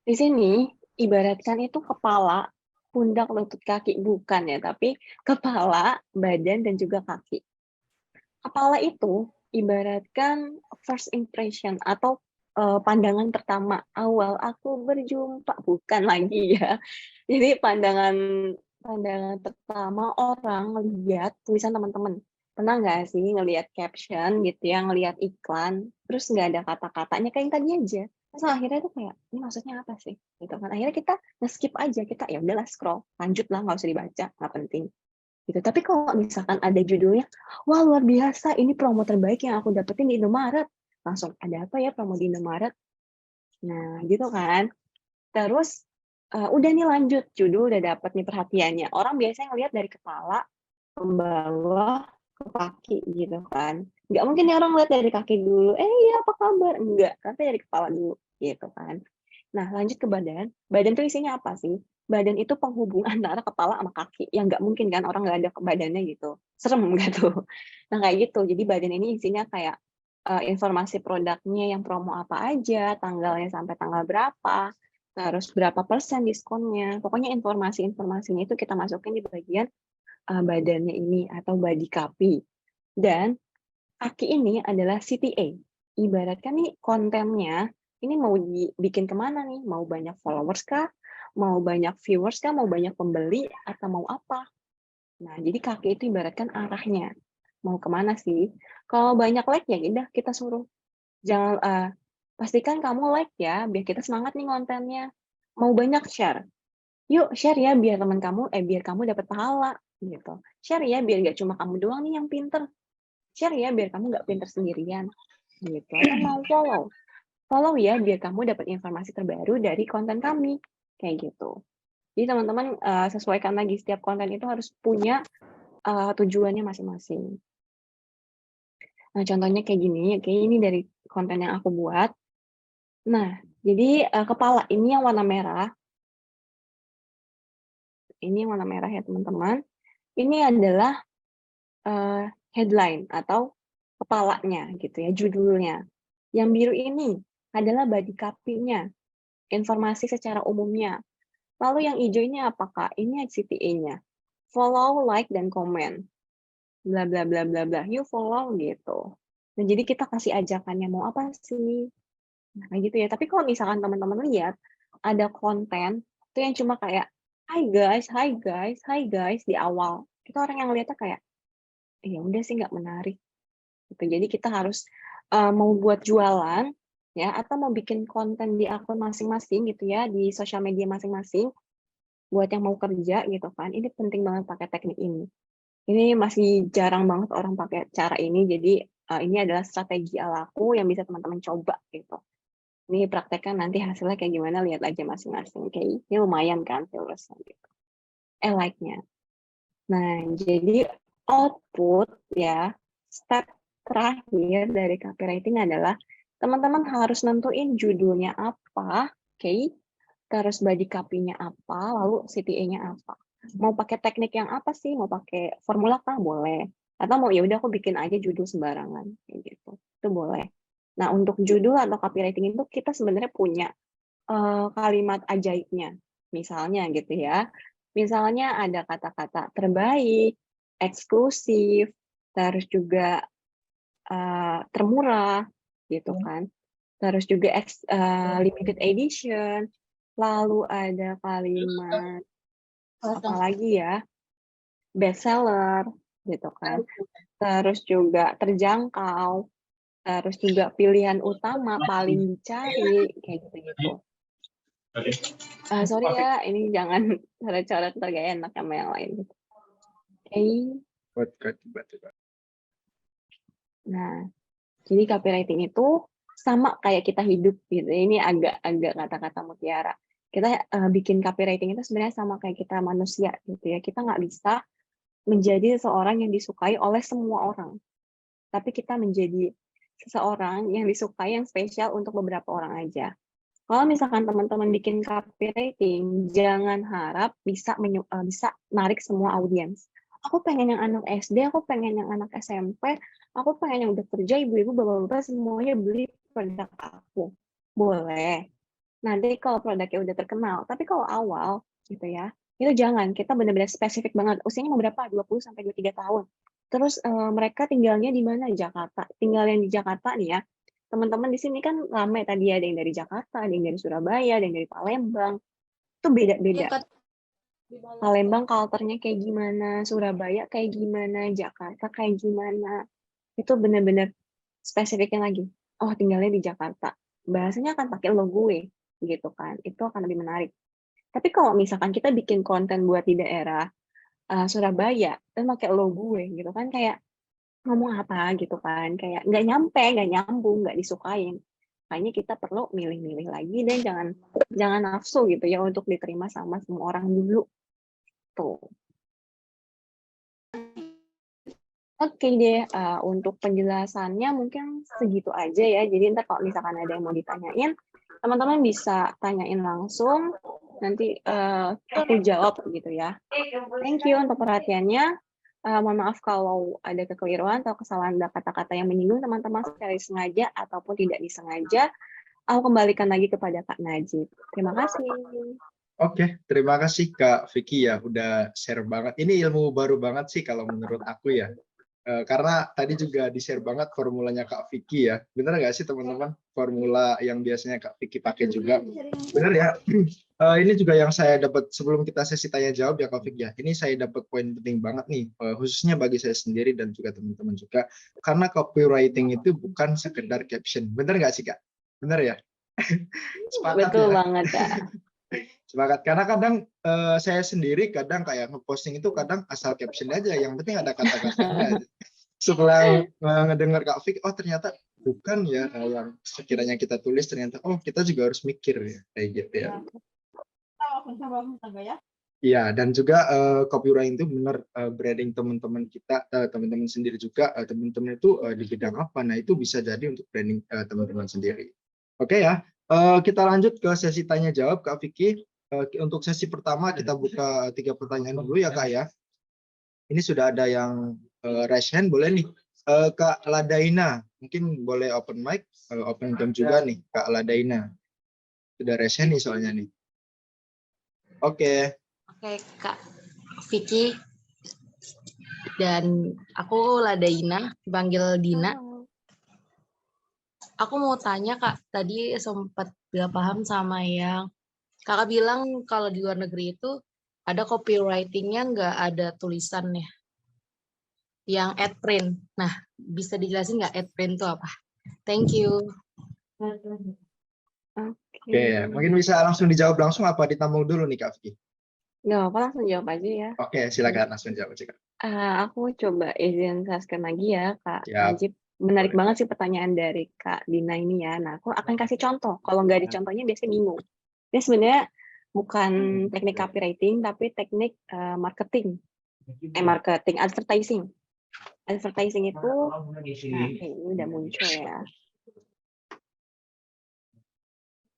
Di sini, ibaratkan itu kepala, pundak, lutut, kaki. Bukan ya, tapi kepala, badan, dan juga kaki. Kepala itu ibaratkan first impression atau pandangan pertama awal aku berjumpa, bukan lagi ya. Jadi pandangan pertama orang lihat tulisan teman-teman. Pernah nggak sih ngelihat caption gitu ya, ngelihat iklan, terus nggak ada kata-katanya kayak yang tadi aja. Terus akhirnya tuh kayak, ini maksudnya apa sih? Gitu kan. Akhirnya kita nge-skip aja, kita ya udahlah scroll, lanjut lah, nggak usah dibaca, nggak penting. Gitu. Tapi kalau misalkan ada judulnya, wah luar biasa, ini promo terbaik yang aku dapetin di Indomaret. Langsung, ada apa ya promo di Indomaret? Nah, gitu kan. Terus, udah nih lanjut, judul udah dapet nih perhatiannya. Orang biasanya ngelihat dari kepala, ke bawah, ke kaki gitu kan. Nggak mungkin nih orang lihat dari kaki dulu, iya apa kabar? Enggak, tapi dari kepala dulu gitu kan. Nah, lanjut ke badan. Badan tuh isinya apa sih? Badan itu penghubung antara kepala sama kaki. Yang nggak mungkin kan orang nggak ada badannya gitu. Serem nggak tuh? Nah, kayak gitu. Jadi badan ini isinya kayak informasi produknya yang promo apa aja, tanggalnya sampai tanggal berapa, terus berapa persen diskonnya. Pokoknya informasi-informasinya itu kita masukin di bagian badannya ini atau body copy. Dan kaki ini adalah CTA. Ibaratkan nih kontennya, ini mau dibikin kemana nih? Mau banyak followers kah? Mau banyak viewers kah? Mau banyak pembeli? Atau mau apa? Nah, jadi kaki itu ibaratkan arahnya. Mau kemana sih? Kalau banyak like ya udah kita suruh. Jangan, pastikan kamu like ya, biar kita semangat nih kontennya. Mau banyak share. Yuk share ya biar teman kamu, biar kamu dapat pahala gitu. Share ya biar nggak cuma kamu doang nih yang pinter. Share ya biar kamu nggak pinter sendirian gitu. Atau mau follow ya biar kamu dapat informasi terbaru dari konten kami kayak gitu. Jadi teman-teman sesuaikan lagi, setiap konten itu harus punya tujuannya masing-masing. Nah contohnya kayak gini, kayak ini dari konten yang aku buat. Nah jadi kepala ini yang warna merah. Ini yang warna merah ya teman-teman. Ini adalah headline atau kepalanya gitu ya, judulnya. Yang biru ini adalah body copy-nya, informasi secara umumnya. Lalu yang hijau ini apa, Kak? Ini CTA-nya. Follow, like, dan komen. Bla bla bla bla bla. You follow gitu. Nah, jadi kita kasih ajakannya mau apa sih? Nah, kayak gitu ya. Tapi kalau misalkan teman-teman lihat ada konten itu yang cuma kayak hi guys, hi guys, hi guys di awal. Kita orang yang lihatnya kayak ya udah sih nggak menarik. Gitu. Jadi kita harus mau buat jualan ya atau mau bikin konten di akun masing-masing gitu ya, di sosial media masing-masing buat yang mau kerja gitu kan. Ini penting banget pakai teknik ini. Ini masih jarang banget orang pakai cara ini, jadi ini adalah strategi ala aku yang bisa teman-teman coba gitu. Ini praktekkan nanti hasilnya kayak gimana, lihat aja masing-masing. Kayak ini lumayan kan viewersnya gitu. Like-nya. Nah, jadi output ya, step terakhir dari copywriting adalah teman-teman harus nentuin judulnya apa, oke, terus body copy-nya apa, lalu CTA-nya apa. Mau pakai teknik yang apa sih? Mau pakai formula kah? Boleh. Atau mau ya udah aku bikin aja judul sembarangan kayak gitu. Itu boleh. Nah, untuk judul atau copywriting itu kita sebenarnya punya kalimat ajaibnya. Misalnya gitu ya. Misalnya ada kata-kata terbaik, eksklusif, terus juga termurah gitu kan. Terus juga limited edition. Lalu ada kalimat apa lagi ya? Bestseller gitu kan. Terus juga terjangkau. Terus juga pilihan utama paling dicari kayak gitu-gitu. Sorry ya, ini jangan coret-coret ntar gak enak sama yang lain. Oke. Nah, jadi copywriting itu sama kayak kita hidup gitu. Ini agak kata-kata mutiara. Kita bikin copywriting itu sebenarnya sama kayak kita manusia gitu ya. Kita nggak bisa menjadi seseorang yang disukai oleh semua orang. Tapi kita menjadi seseorang yang disukai yang spesial untuk beberapa orang aja. Kalau misalkan teman-teman bikin copywriting, jangan harap bisa narik semua audiens. Aku pengen yang anak SD, aku pengen yang anak SMP, aku pengen yang udah kerja, ibu-ibu, bapak-bapak, semuanya beli produk aku. Boleh. Nanti kalau produknya udah terkenal, tapi kalau awal, gitu ya, itu jangan. Kita benar-benar spesifik banget. Usianya mau berapa? 20-23 tahun. Terus mereka tinggalnya di mana? Jakarta. Tinggal yang di Jakarta nih ya, teman-teman di sini kan ramai tadi, ada yang dari Jakarta, ada yang dari Surabaya, ada yang dari Palembang. Itu beda-beda. Palembang culture-nya kayak gimana, Surabaya kayak gimana, Jakarta kayak gimana. Itu benar-benar spesifiknya lagi. Oh, tinggalnya di Jakarta. Bahasanya akan pakai lo gue, gitu kan. Itu akan lebih menarik. Tapi kalau misalkan kita bikin konten buat di daerah Surabaya, dan pakai lo gue, gitu kan, kayak ngomong apa gitu kan, kayak nggak nyampe, nggak nyambung, nggak disukain. Makanya kita perlu milih-milih lagi dan jangan nafsu gitu ya untuk diterima sama semua orang dulu. Tuh. Oke deh, untuk penjelasannya mungkin segitu aja ya. Jadi ntar kalau misalkan ada yang mau ditanyain, teman-teman bisa tanyain langsung. Nanti aku jawab gitu ya. Thank you untuk perhatiannya. Mohon maaf kalau ada kekeliruan atau kesalahan kata-kata yang menyinggung teman-teman secara sengaja ataupun tidak disengaja. Aku kembalikan lagi kepada Kak Najib. Terima kasih. Oke, terima kasih Kak Vicky ya, udah share banget. Ini ilmu baru banget sih kalau menurut aku ya. Karena tadi juga di-share banget formulanya Kak Vicky ya. Bener nggak sih teman-teman? Formula yang biasanya Kak Vicky pakai juga. Bener ya? Ini juga yang saya dapat sebelum kita sesi tanya jawab ya Kak Vicky ya. Ini saya dapat poin penting banget nih, khususnya bagi saya sendiri dan juga teman-teman juga. Karena copywriting itu bukan sekedar caption. Bener nggak sih Kak? Bener ya? Sepakat Betul ya? banget Kak. Sepakat. Karena kadang saya sendiri kadang kayak ngeposting itu kadang asal caption aja, yang penting ada kata-katanya aja. Setelah ngedengar Kak Vicky, oh ternyata bukan ya yang sekiranya kita tulis, ternyata oh kita juga harus mikir ya kayak gitu ya. Iya, dan juga copywriting itu benar branding teman-teman kita, teman-teman sendiri juga, teman-teman itu di bidang apa, nah itu bisa jadi untuk branding teman-teman sendiri. Oke ya, kita lanjut ke sesi tanya jawab Kak Vicky. Untuk sesi pertama kita buka 3 pertanyaan dulu ya Kak ya. Ini sudah ada yang raise hand, boleh nih. Kak Ladaina, mungkin boleh open mic, open cam juga nih Kak Ladaina. Sudah raise hand nih soalnya nih. Oke. Oke Kak Vicky dan aku Ladaina, dipanggil Dina. Aku mau tanya Kak, tadi sempat gak paham sama yang Kakak bilang kalau di luar negeri itu ada copywriting-nya nggak ada tulisannya, yang ad print. Nah, bisa dijelasin nggak adprint itu apa? Thank you. Oke, mungkin bisa langsung dijawab langsung apa ditambung dulu nih Kak Vicky? Nggak apa, langsung jawab aja ya. Oke, silakan langsung jawab aja Kak. Aku coba izin jelaskan lagi ya, Kak Siap. Najib. Menarik Boleh. banget sih pertanyaan dari Kak Dina ini ya. Nah, aku akan kasih contoh. Kalau nggak dicontohnya biasanya bingung. Ini sebenarnya bukan teknik copywriting, tapi teknik marketing. Marketing, advertising. Advertising itu, nah ini udah muncul ya.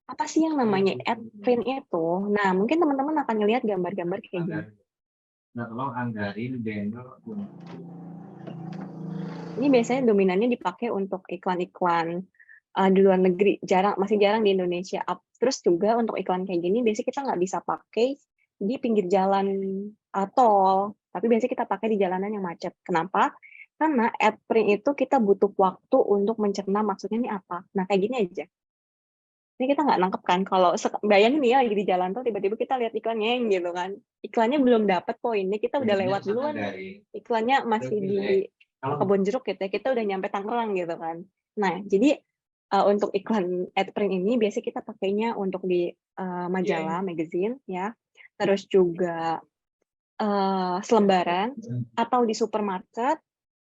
Apa sih yang namanya adprint itu? Nah, mungkin teman-teman akan ngelihat gambar-gambar kayak gini. Nah, tolong anggarin demo. Ini biasanya dominannya dipakai untuk iklan-iklan di luar negeri, masih jarang di Indonesia. Terus juga untuk iklan kayak gini, biasanya kita nggak bisa pakai di pinggir jalan tol, tapi biasanya kita pakai di jalanan yang macet. Kenapa? Karena adprint itu kita butuh waktu untuk mencerna maksudnya ini apa. Nah, kayak gini aja. Ini kita nggak nangkep kan, kalau bayangin nih ya lagi di jalan tol, tiba-tiba kita lihat iklannya gitu kan. Iklannya belum dapat poinnya, kita udah lewat duluan. Iklannya masih di Kebon Jeruk gitu ya, kita udah nyampe Tangerang gitu kan. Nah, jadi untuk iklan adprint ini biasanya kita pakainya untuk di majalah, magazine ya. Terus juga selembaran atau di supermarket.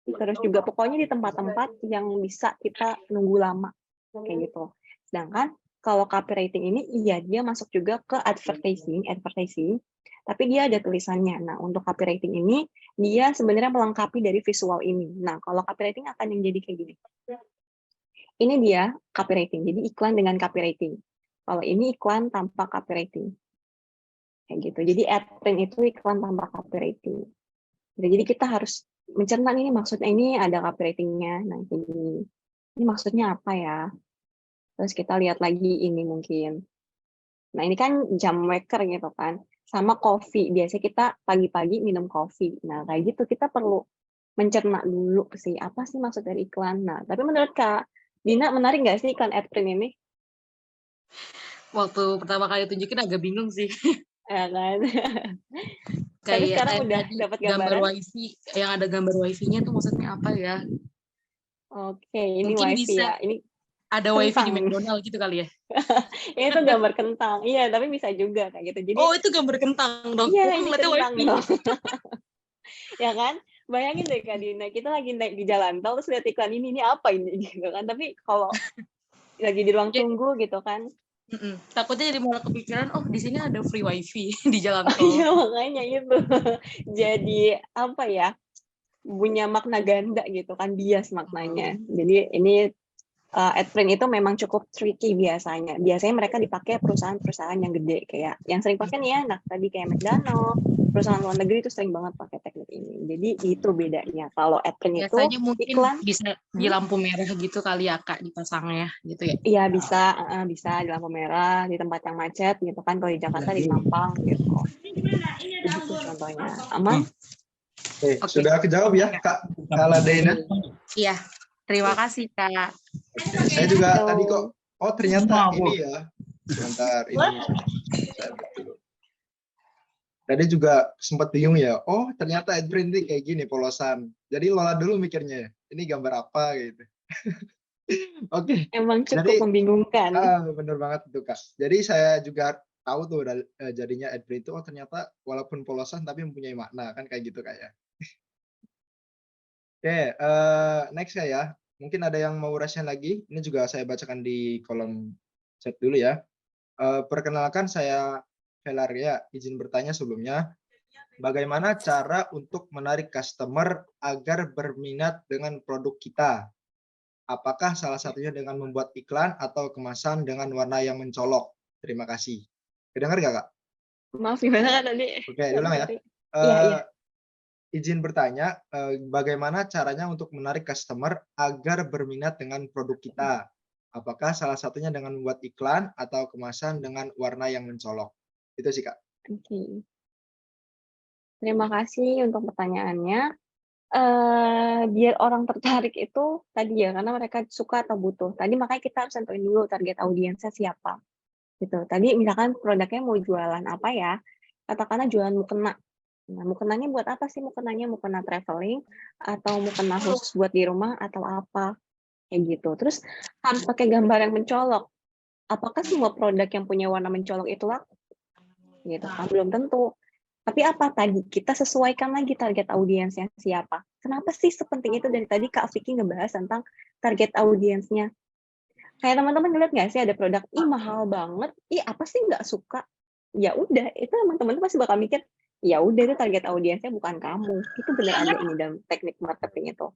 Terus juga pokoknya di tempat-tempat yang bisa kita nunggu lama kayak gitu. Sedangkan kalau copywriting ini iya dia masuk juga ke advertising, tapi dia ada tulisannya. Nah, untuk copywriting ini dia sebenarnya melengkapi dari visual ini. Nah, kalau copywriting akan yang jadi kayak gini. Ini dia copywriting. Jadi iklan dengan copywriting. Kalau ini iklan tanpa copywriting. Kayak gitu. Jadi adprint itu iklan tanpa copywriting. Jadi kita harus mencerna ini maksudnya ini ada copywriting-nya. Nah, kayak gini. Ini maksudnya apa ya? Terus kita lihat lagi ini mungkin. Nah, ini kan jam waker gitu kan. Sama kopi. Biasanya kita pagi-pagi minum kopi. Nah, kayak gitu kita perlu mencerna dulu sih. Apa sih maksud dari iklan? Nah, tapi menurut Kak Dina, menarik nggak sih iklan adprint ini? Waktu pertama kali tunjukin agak bingung sih. Ya kan? Kayak Tapi sekarang udah tadi dapat gambar gambaran. wifi, yang ada gambar wifi-nya tuh maksudnya apa ya? Oke, ini Mungkin wifi bisa ya. Ini ada wifi di kentang. McDonald gitu kali ya? Ini tuh gambar kentang. Iya, tapi bisa juga kayak gitu. Jadi Oh, itu gambar kentang dong. iya, Aku ini ngeliatnya kentang wifi. dong. Ya kan? Bayangin deh Kak Dina, kita lagi naik di jalan tol terus lihat iklan ini apa ini gitu kan. Tapi kalau lagi di ruang tunggu gitu kan. Takutnya jadi malah kepikiran, oh di sini ada free wifi di jalan Oh tol. iya, makanya itu. Jadi apa ya? Punya makna ganda gitu kan, bias maknanya. Jadi ini adprint itu memang cukup tricky biasanya. Biasanya mereka dipakai perusahaan-perusahaan yang gede kayak yang sering pakai nih ya, nah tadi kayak McDonald, perusahaan luar negeri itu sering banget pakai teknik ini. Jadi itu bedanya. Kalau adprint itu Biasanya mungkin iklan, bisa di lampu merah gitu kali ya Kak, dipasangnya gitu ya. iya bisa di lampu merah, di tempat yang macet gitu kan, kalau di Jakarta di Mampang gitu. Itu contohnya. Aman? Oke. Sudah kejawab ya Kak Ladena? Iya. Terima kasih Kak. Saya juga tadi kok, oh ternyata ini ya. Sebentar, ini saya buat dulu. Tadi juga sempat bingung ya, oh ternyata adprinting kayak gini polosan. Jadi Lola dulu mikirnya, ini gambar apa gitu. Oke. Emang cukup Jadi, membingungkan. Bener banget itu Kak. Jadi saya juga tahu tuh jadinya adprint itu, oh ternyata walaupun polosan tapi mempunyai makna, kan kayak gitu Kak ya. Oke, next ya. Mungkin ada yang mau rasain lagi. Ini juga saya bacakan di kolom chat dulu ya. Perkenalkan saya Velaria, izin bertanya sebelumnya. Bagaimana cara untuk menarik customer agar berminat dengan produk kita? Apakah salah satunya dengan membuat iklan atau kemasan dengan warna yang mencolok? Terima kasih. Kedengar nggak, Kak? Maaf, gimana kan tadi? Oke, diulang ya. Iya. Izin bertanya, bagaimana caranya untuk menarik customer agar berminat dengan produk kita? Apakah salah satunya dengan membuat iklan atau kemasan dengan warna yang mencolok? Itu sih, Kak. Oke. Terima kasih untuk pertanyaannya. Biar orang tertarik itu tadi ya, karena mereka suka atau butuh. Tadi makanya kita harus tentuin dulu target audiensnya siapa. Gitu. Tadi misalkan produknya mau jualan apa ya? Katakanlah jualan mukena. Nah, mukenanya buat apa sih mukenanya? Mukena traveling atau mukena khusus buat di rumah atau apa? Kayak gitu. Terus harus pakai gambar yang mencolok. Apakah semua produk yang punya warna mencolok itu laku? Gitu kan, belum tentu. Tapi apa tadi? Kita sesuaikan lagi target audiensnya siapa. Kenapa sih sepenting itu dari tadi Kak Vicky ngebahas tentang target audiensnya? Kayak teman-teman ngeliat nggak sih ada produk, ih mahal banget, ih apa sih nggak suka? Ya udah, itu emang teman-teman pasti bakal mikir, ya udah itu target audiensnya bukan kamu. Itu bener ada ini dalam teknik marketing itu.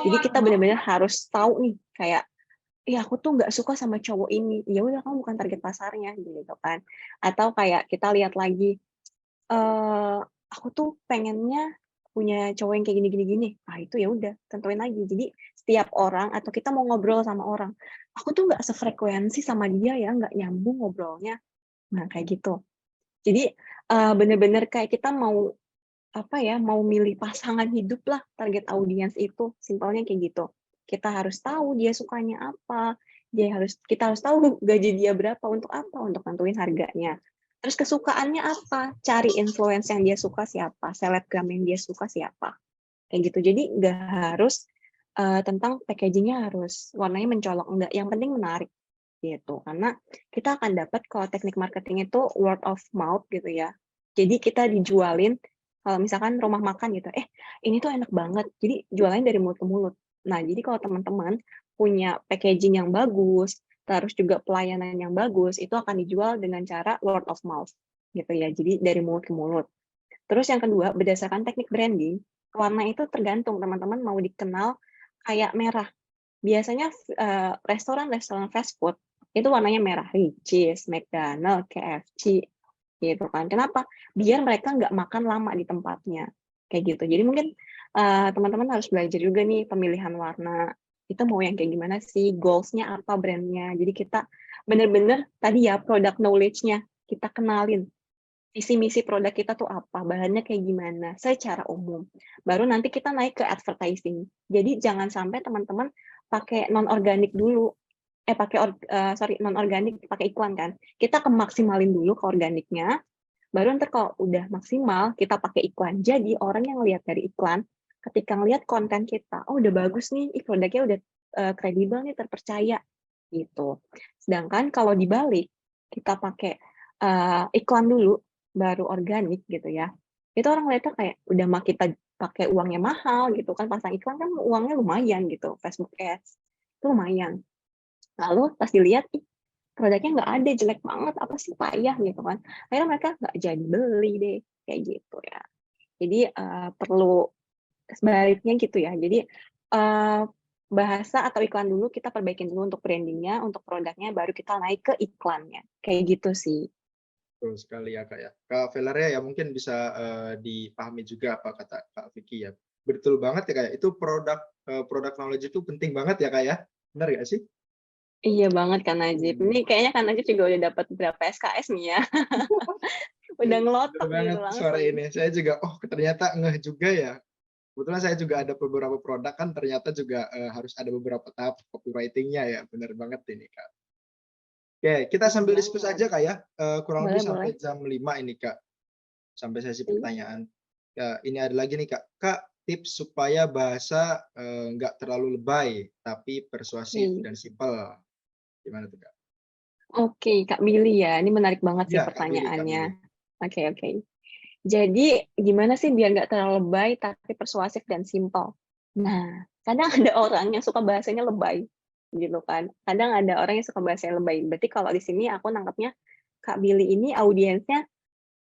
Jadi kita benar-benar harus tahu nih, kayak, ih aku tuh nggak suka sama cowok ini. Ya udah kamu bukan target pasarnya gitu kan. Atau kayak kita lihat lagi, aku tuh pengennya punya cowok yang kayak gini gini gini. Ah, itu ya udah, tentuin lagi. Jadi setiap orang atau kita mau ngobrol sama orang, aku tuh nggak sefrekuensi sama dia ya, nggak nyambung ngobrolnya. Nah, kayak gitu. Jadi, bener-bener kayak kita mau, apa ya, mau milih pasangan hidup lah, target audiens itu, simpelnya kayak gitu. Kita harus tahu dia sukanya apa, kita harus tahu gaji dia berapa, untuk apa, untuk nentuin harganya. Terus kesukaannya apa, cari influence yang dia suka siapa, selebgram yang dia suka siapa, kayak gitu. Jadi nggak harus, tentang packaging-nya harus warnanya mencolok, enggak, yang penting menarik, gitu. Karena kita akan dapat kalau teknik marketing itu word of mouth gitu ya. Jadi kita dijualin kalau misalkan rumah makan gitu, ini tuh enak banget. Jadi jualannya dari mulut ke mulut. Nah, jadi kalau teman-teman punya packaging yang bagus, terus juga pelayanan yang bagus, itu akan dijual dengan cara word of mouth gitu ya. Jadi dari mulut ke mulut. Terus yang kedua, berdasarkan teknik branding, warna itu tergantung teman-teman mau dikenal kayak merah. Biasanya restoran-restoran fast food itu warnanya merah, Richeese, McDonald, KFC, gitu kan. Kenapa? Biar mereka nggak makan lama di tempatnya, kayak gitu. Jadi mungkin teman-teman harus belajar juga nih pemilihan warna. Kita mau yang kayak gimana sih, goals-nya apa brand-nya. Jadi kita bener-bener tadi ya product knowledge-nya kita kenalin. Visi misi produk kita tuh apa, bahannya kayak gimana, secara umum. Baru nanti kita naik ke advertising. Jadi jangan sampai teman-teman pakai non organik dulu. Non organik pakai iklan kan. Kita maksimalin dulu ke organiknya. Baru ntar kalau udah maksimal kita pakai iklan. Jadi orang yang lihat dari iklan, ketika ngelihat konten kita, oh udah bagus nih, produknya udah kredibel nih, terpercaya gitu. Sedangkan kalau dibalik kita pakai iklan dulu, baru organik gitu ya. Itu orang lihatnya kayak udah mah kita pakai uangnya mahal gitu kan, pasang iklan kan uangnya lumayan gitu, Facebook Ads itu lumayan. Lalu pas dilihat, ih produknya nggak ada, jelek banget, apa sih, payah gitu kan. Akhirnya mereka nggak jadi beli deh, kayak gitu ya. Jadi perlu sebaliknya gitu ya. Jadi bahasa atau iklan dulu kita perbaikin dulu untuk brandingnya, untuk produknya, baru kita naik ke iklannya. Kayak gitu sih. Betul sekali ya Kak ya. Kak Valeria ya mungkin bisa dipahami juga apa kata Kak Vicky ya. Betul banget ya Kak ya. Itu produk knowledge itu penting banget ya Kak ya. Benar nggak sih? Iya banget Kak Najib. Ini kayaknya Kak Najib juga udah dapat berapa SKS nih ya. Udah Betul ngelotok banget gitu suara langsung. ini. Saya juga ternyata ngeh juga ya. Kebetulan saya juga ada beberapa produk kan ternyata juga harus ada beberapa tahap copywriting-nya ya. Benar banget ini Kak. Oke, kita Bener sambil diskusi banget. aja Kak ya. Kurang lebih Boleh, boleh. sampai jam 5 ini Kak. Sampai sesi pertanyaan. Ya, ini ada lagi nih Kak. Kak, tips supaya bahasa nggak terlalu lebay, tapi persuasif Oke. dan simpel. Gimana tuh Kak? Oke, Kak Billy ya. Ini menarik banget sih Ya, Kak Billy, Kak pertanyaannya. Billy. Oke, oke. Jadi, gimana sih biar nggak terlalu lebay, tapi persuasif dan simpel? Nah, kadang ada orang yang suka bahasanya lebay, gitu kan. Kadang ada orang yang suka bahasanya lebay. Berarti kalau di sini aku nangkepnya, Kak Billy ini audiensnya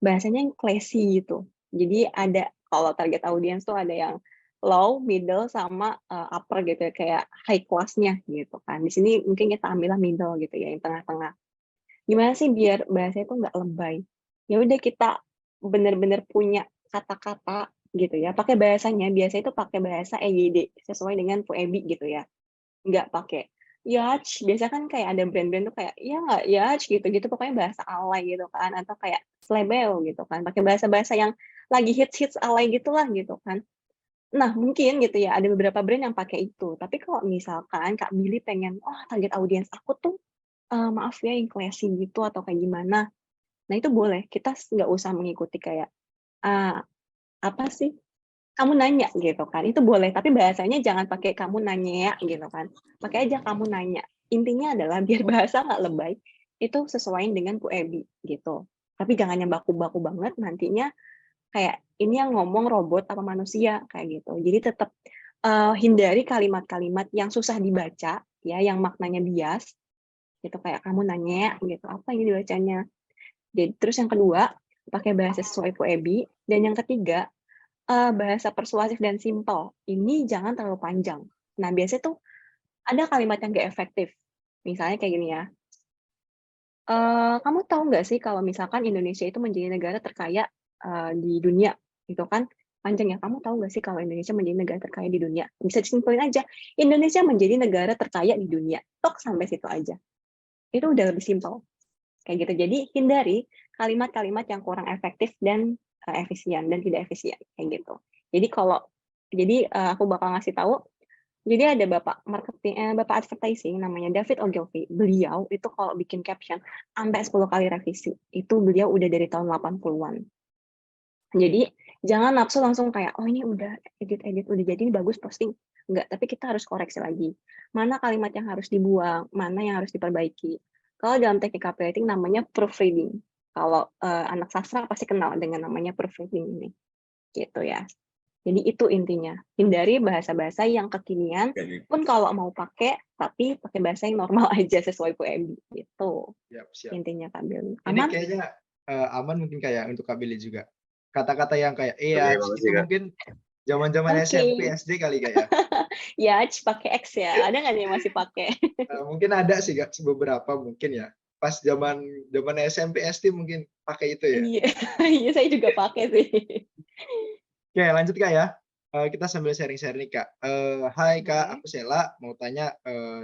bahasanya yang classy gitu. Jadi ada, kalau target audiens tuh ada yang low, middle, sama upper gitu ya, kayak high class-nya gitu kan. Di sini mungkin kita ambillah middle gitu ya, yang tengah-tengah. Gimana sih biar bahasanya itu nggak lebay? Ya udah kita bener-bener punya kata-kata gitu ya, pakai bahasanya, biasanya itu pakai bahasa EYD, sesuai dengan PUEBI gitu ya. Nggak pakai yach, biasanya kan kayak ada brand-brand tuh kayak, "Ya nggak yach," gitu-gitu, pokoknya bahasa alay gitu kan, atau kayak slebeo gitu kan, pakai bahasa-bahasa yang lagi hits-hits alay gitulah gitu kan. Nah, mungkin gitu ya, ada beberapa brand yang pakai itu. Tapi kalau misalkan Kak Billy pengen, "Oh, target audiens aku tuh, maaf ya yang classy gitu," atau kayak gimana. Nah, itu boleh, kita nggak usah mengikuti kayak, apa sih? Kamu nanya gitu kan, itu boleh, tapi bahasanya jangan pakai kamu nanya gitu kan. Pakai aja kamu nanya. Intinya adalah biar bahasa nggak lebay, itu sesuaiin dengan Bu Ebi gitu. Tapi jangan yang baku-baku banget, nantinya kayak ini yang ngomong robot apa manusia kayak gitu. Jadi tetap hindari kalimat-kalimat yang susah dibaca ya, yang maknanya bias gitu, kayak kamu nanya gitu, apa ini dibacanya. Jadi terus yang kedua, pakai bahasa sesuai Bu Ebi, dan yang ketiga, bahasa persuasif dan simpel. Ini jangan terlalu panjang. Nah, biasanya tuh ada kalimat yang nggak efektif. Misalnya kayak gini ya, "Kamu tahu nggak sih kalau misalkan Indonesia itu menjadi negara terkaya, di dunia?" Gitu kan, panjang ya, "Kamu tahu nggak sih kalau Indonesia menjadi negara terkaya di dunia?" Bisa disimpulin aja, "Indonesia menjadi negara terkaya di dunia." Tok, sampai situ aja. Itu udah lebih simpel, kayak gitu. Jadi hindari kalimat-kalimat yang kurang efektif dan, efisien dan tidak efisien, kayak gitu. Jadi aku bakal ngasih tahu, jadi ada bapak advertising namanya David Ogilvy. Beliau itu kalau bikin caption sampai 10 kali revisi. Itu beliau udah dari tahun 80-an. Jadi jangan nafsu langsung kayak, "Oh ini udah edit-edit, udah jadi, ini bagus, posting." Enggak, tapi kita harus koreksi lagi. Mana kalimat yang harus dibuang, mana yang harus diperbaiki. Kalau dalam teknik copywriting namanya proofreading. Kalau, anak sastra pasti kenal dengan namanya proofreading ini, gitu ya. Jadi itu intinya, hindari bahasa-bahasa yang kekinian, pun kalau mau pakai, tapi pakai bahasa yang normal aja sesuai QMB, gitu Siap, siap. intinya Kak Billy. Ini Aman? kayaknya aman mungkin kayak untuk Kak Billy juga. Kata-kata yang kayak Oke, iya makasih, itu Kak. mungkin zaman-zaman Oke. SMP SD kali Kak ya. Ya, pakai X ya. Ada nggak nih yang masih pakai? Mungkin ada sih Kak, beberapa mungkin ya. Pas zaman SMP SD mungkin pakai itu ya. Iya, iya saya juga pakai sih. Oke, lanjut Kak ya. Kita sambil sharing-sharing nih Kak. Hai Kak, Oke. aku Sela mau tanya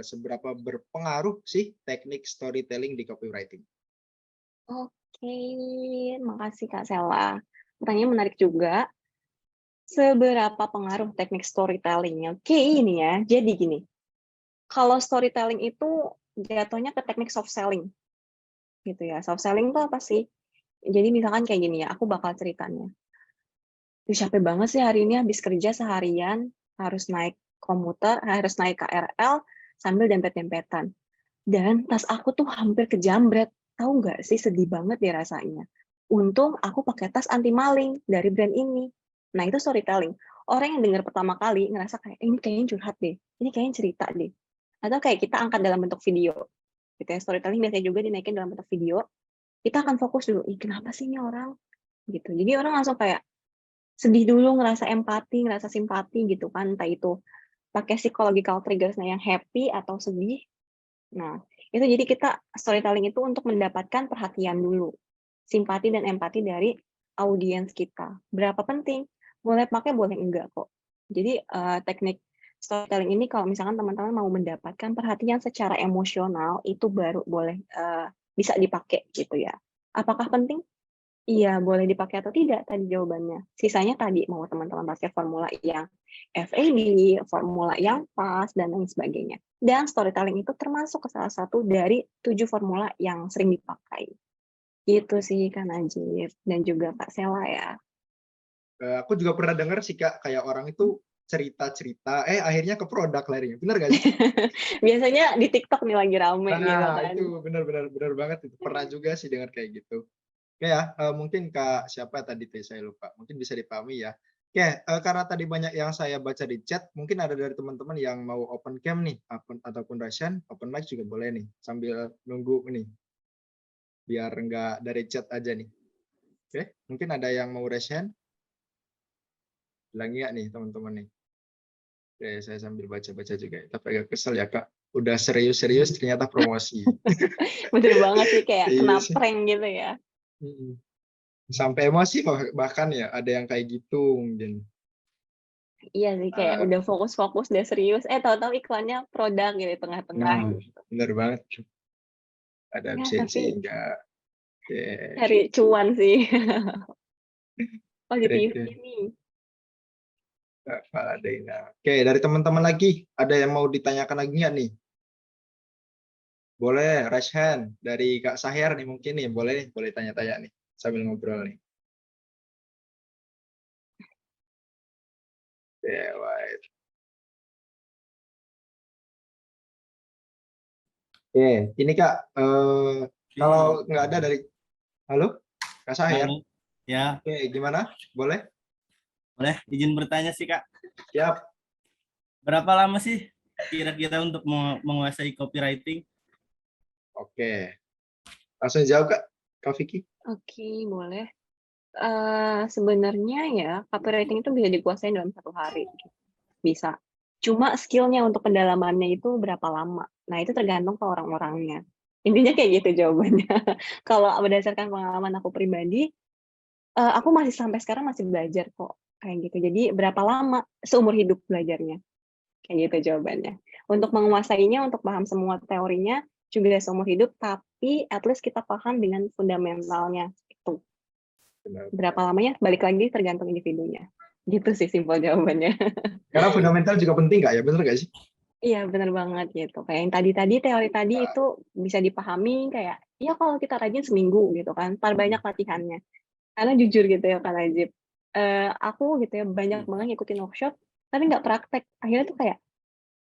seberapa berpengaruh sih teknik storytelling di copywriting? Oke, makasih Kak Sela. Pertanyaan menarik juga. Seberapa pengaruh teknik storytelling? Oke, ini ya. Jadi gini, kalau storytelling itu jatuhnya ke teknik soft selling, gitu ya. Soft selling itu apa sih? Jadi misalkan kayak gini ya, aku bakal ceritanya. Duh, capek banget sih hari ini habis kerja seharian, harus naik komuter, harus naik KRL, sambil dempet-dempetan. Dan tas aku tuh hampir kejamret. Tahu nggak sih, sedih banget deh rasanya. Untung aku pakai tas anti maling dari brand ini. Nah, itu storytelling. Orang yang dengar pertama kali ngerasa kayak, ini kayaknya curhat deh, ini kayaknya cerita deh. Atau kayak kita angkat dalam bentuk video. Gitu ya, storytelling biasanya juga dinaikin dalam bentuk video. Kita akan fokus dulu, ih kenapa sih ini orang? Gitu. Jadi orang langsung kayak sedih dulu, ngerasa empati, ngerasa simpati gitu kan. Entah itu pakai psychological triggersnya yang happy atau sedih. Nah, itu jadi kita storytelling itu untuk mendapatkan perhatian dulu, simpati dan empati dari audiens kita. Berapa penting? Boleh pakai, boleh enggak kok. Jadi teknik storytelling ini kalau misalkan teman-teman mau mendapatkan perhatian secara emosional, itu baru boleh bisa dipakai gitu ya. Apakah penting? Iya, boleh dipakai atau tidak tadi jawabannya. Sisanya tadi mau teman-teman pakai formula yang FAB, formula yang pas, dan lain sebagainya. Dan storytelling itu termasuk ke salah satu dari 7 formula yang sering dipakai. Gitu sih Kak Najib dan juga Kak Sela ya. Aku juga pernah dengar sih Kak, kayak orang itu cerita-cerita, akhirnya ke produk larinya. Bener gak sih? Biasanya di TikTok nih lagi rame gitu Nah, kan. itu benar banget itu. Pernah juga sih dengar kayak gitu. Oke ya, mungkin Kak siapa tadi tuh saya lupa. Mungkin bisa dipahami ya. Oke, karena tadi banyak yang saya baca di chat, mungkin ada dari teman-teman yang mau open cam nih, ataupun Rasian, open mic juga boleh nih, sambil nunggu nih, biar nggak dari chat aja nih. Oke, mungkin ada yang mau Rasian? Bilang iya nih teman-teman nih. Oke, saya sambil baca-baca juga. Tapi agak kesel ya Kak. Udah serius-serius ternyata promosi. Bener banget sih, kayak Iya kena sih. prank gitu ya. Mm-mm. Sampai emosi bahkan ya, ada yang kayak gitu mungkin. Iya sih, kayak udah fokus-fokus, udah serius, tahu-tahu iklannya produk gitu di tengah-tengah Nah, gitu. benar banget. Ada Ya, absensi tapi enggak. Oke. cari cuan sih. Oh, di TV Oke, nih. Kak Faladina. Oke, dari teman-teman lagi, ada yang mau ditanyakan lagi nggak nih? Boleh, raise hand. Dari Kak Sahyar nih mungkin nih, boleh tanya-tanya nih sambil ngobrol nih. Ya, baik. Oke, ini Kak, kalau nggak ada dari, halo, Kak Sahir, Halo. Ya, oke, gimana? Boleh? boleh izin bertanya sih Kak. Siap. Berapa lama sih kira-kira untuk menguasai copywriting? Oke, langsung jawab Kak Vicky. Oke, boleh. Sebenarnya ya, copywriting itu bisa dikuasain dalam 1 hari. Bisa. Cuma skill-nya untuk pendalamannya itu berapa lama. Nah, itu tergantung ke orang-orangnya. Intinya kayak gitu jawabannya. Kalau berdasarkan pengalaman aku pribadi, aku masih sampai sekarang masih belajar kok, kayak gitu. Jadi berapa lama? Seumur hidup belajarnya. Kayak gitu jawabannya. Untuk menguasainya, untuk paham semua teorinya, juga seumur hidup, tapi at least kita paham dengan fundamentalnya. Itu. Berapa lamanya? Balik lagi tergantung individunya. Gitu sih simpel jawabannya. Karena fundamental juga penting nggak ya? Bener nggak sih? Iya, bener banget gitu. Kayak yang tadi teori tadi itu bisa dipahami kayak, ya kalau kita rajin seminggu gitu kan, banyak latihannya. Karena jujur gitu ya Kak Najib, aku gitu ya banyak banget ngikutin workshop, tapi nggak praktek. Akhirnya tuh kayak,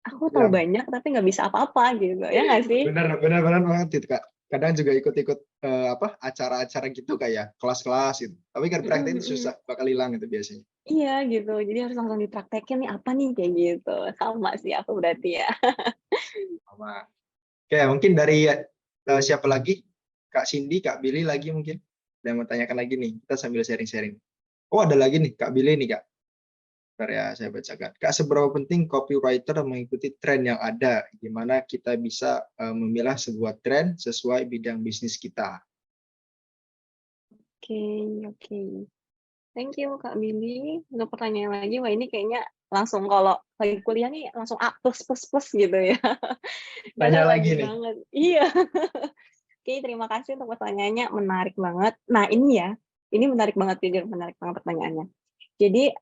aku tahu Ya, banyak tapi nggak bisa apa-apa gitu, ya nggak sih? bener banget itu Kak. Kadang juga ikut-ikut acara-acara gitu kayak kelas-kelas gitu. Tapi kan praktek itu susah, bakal hilang itu biasanya. Iya gitu, jadi harus langsung dipraktekin nih apa nih kayak gitu. Sama sih aku berarti ya. Sama. Oke, mungkin dari siapa lagi? Kak Cindy, Kak Billy lagi mungkin. Ada yang mau tanyakan lagi nih. Kita sambil sharing-sharing. Oh, ada lagi nih, Kak Billy nih, Kak. Bentar ya, saya bacakan. Kak, seberapa penting copywriter mengikuti tren yang ada? Gimana kita bisa memilah sebuah tren sesuai bidang bisnis kita? Oke. Thank you Kak Billy untuk pertanyaan lagi. Wah ini kayaknya langsung kalau lagi kuliah nih langsung A plus gitu ya. Tanya Karena lagi wajib nih. banget. Iya. Oke, terima kasih untuk pertanyaannya. Menarik banget. Nah ini ya, ini menarik banget jujur, menarik banget pertanyaannya. Jadi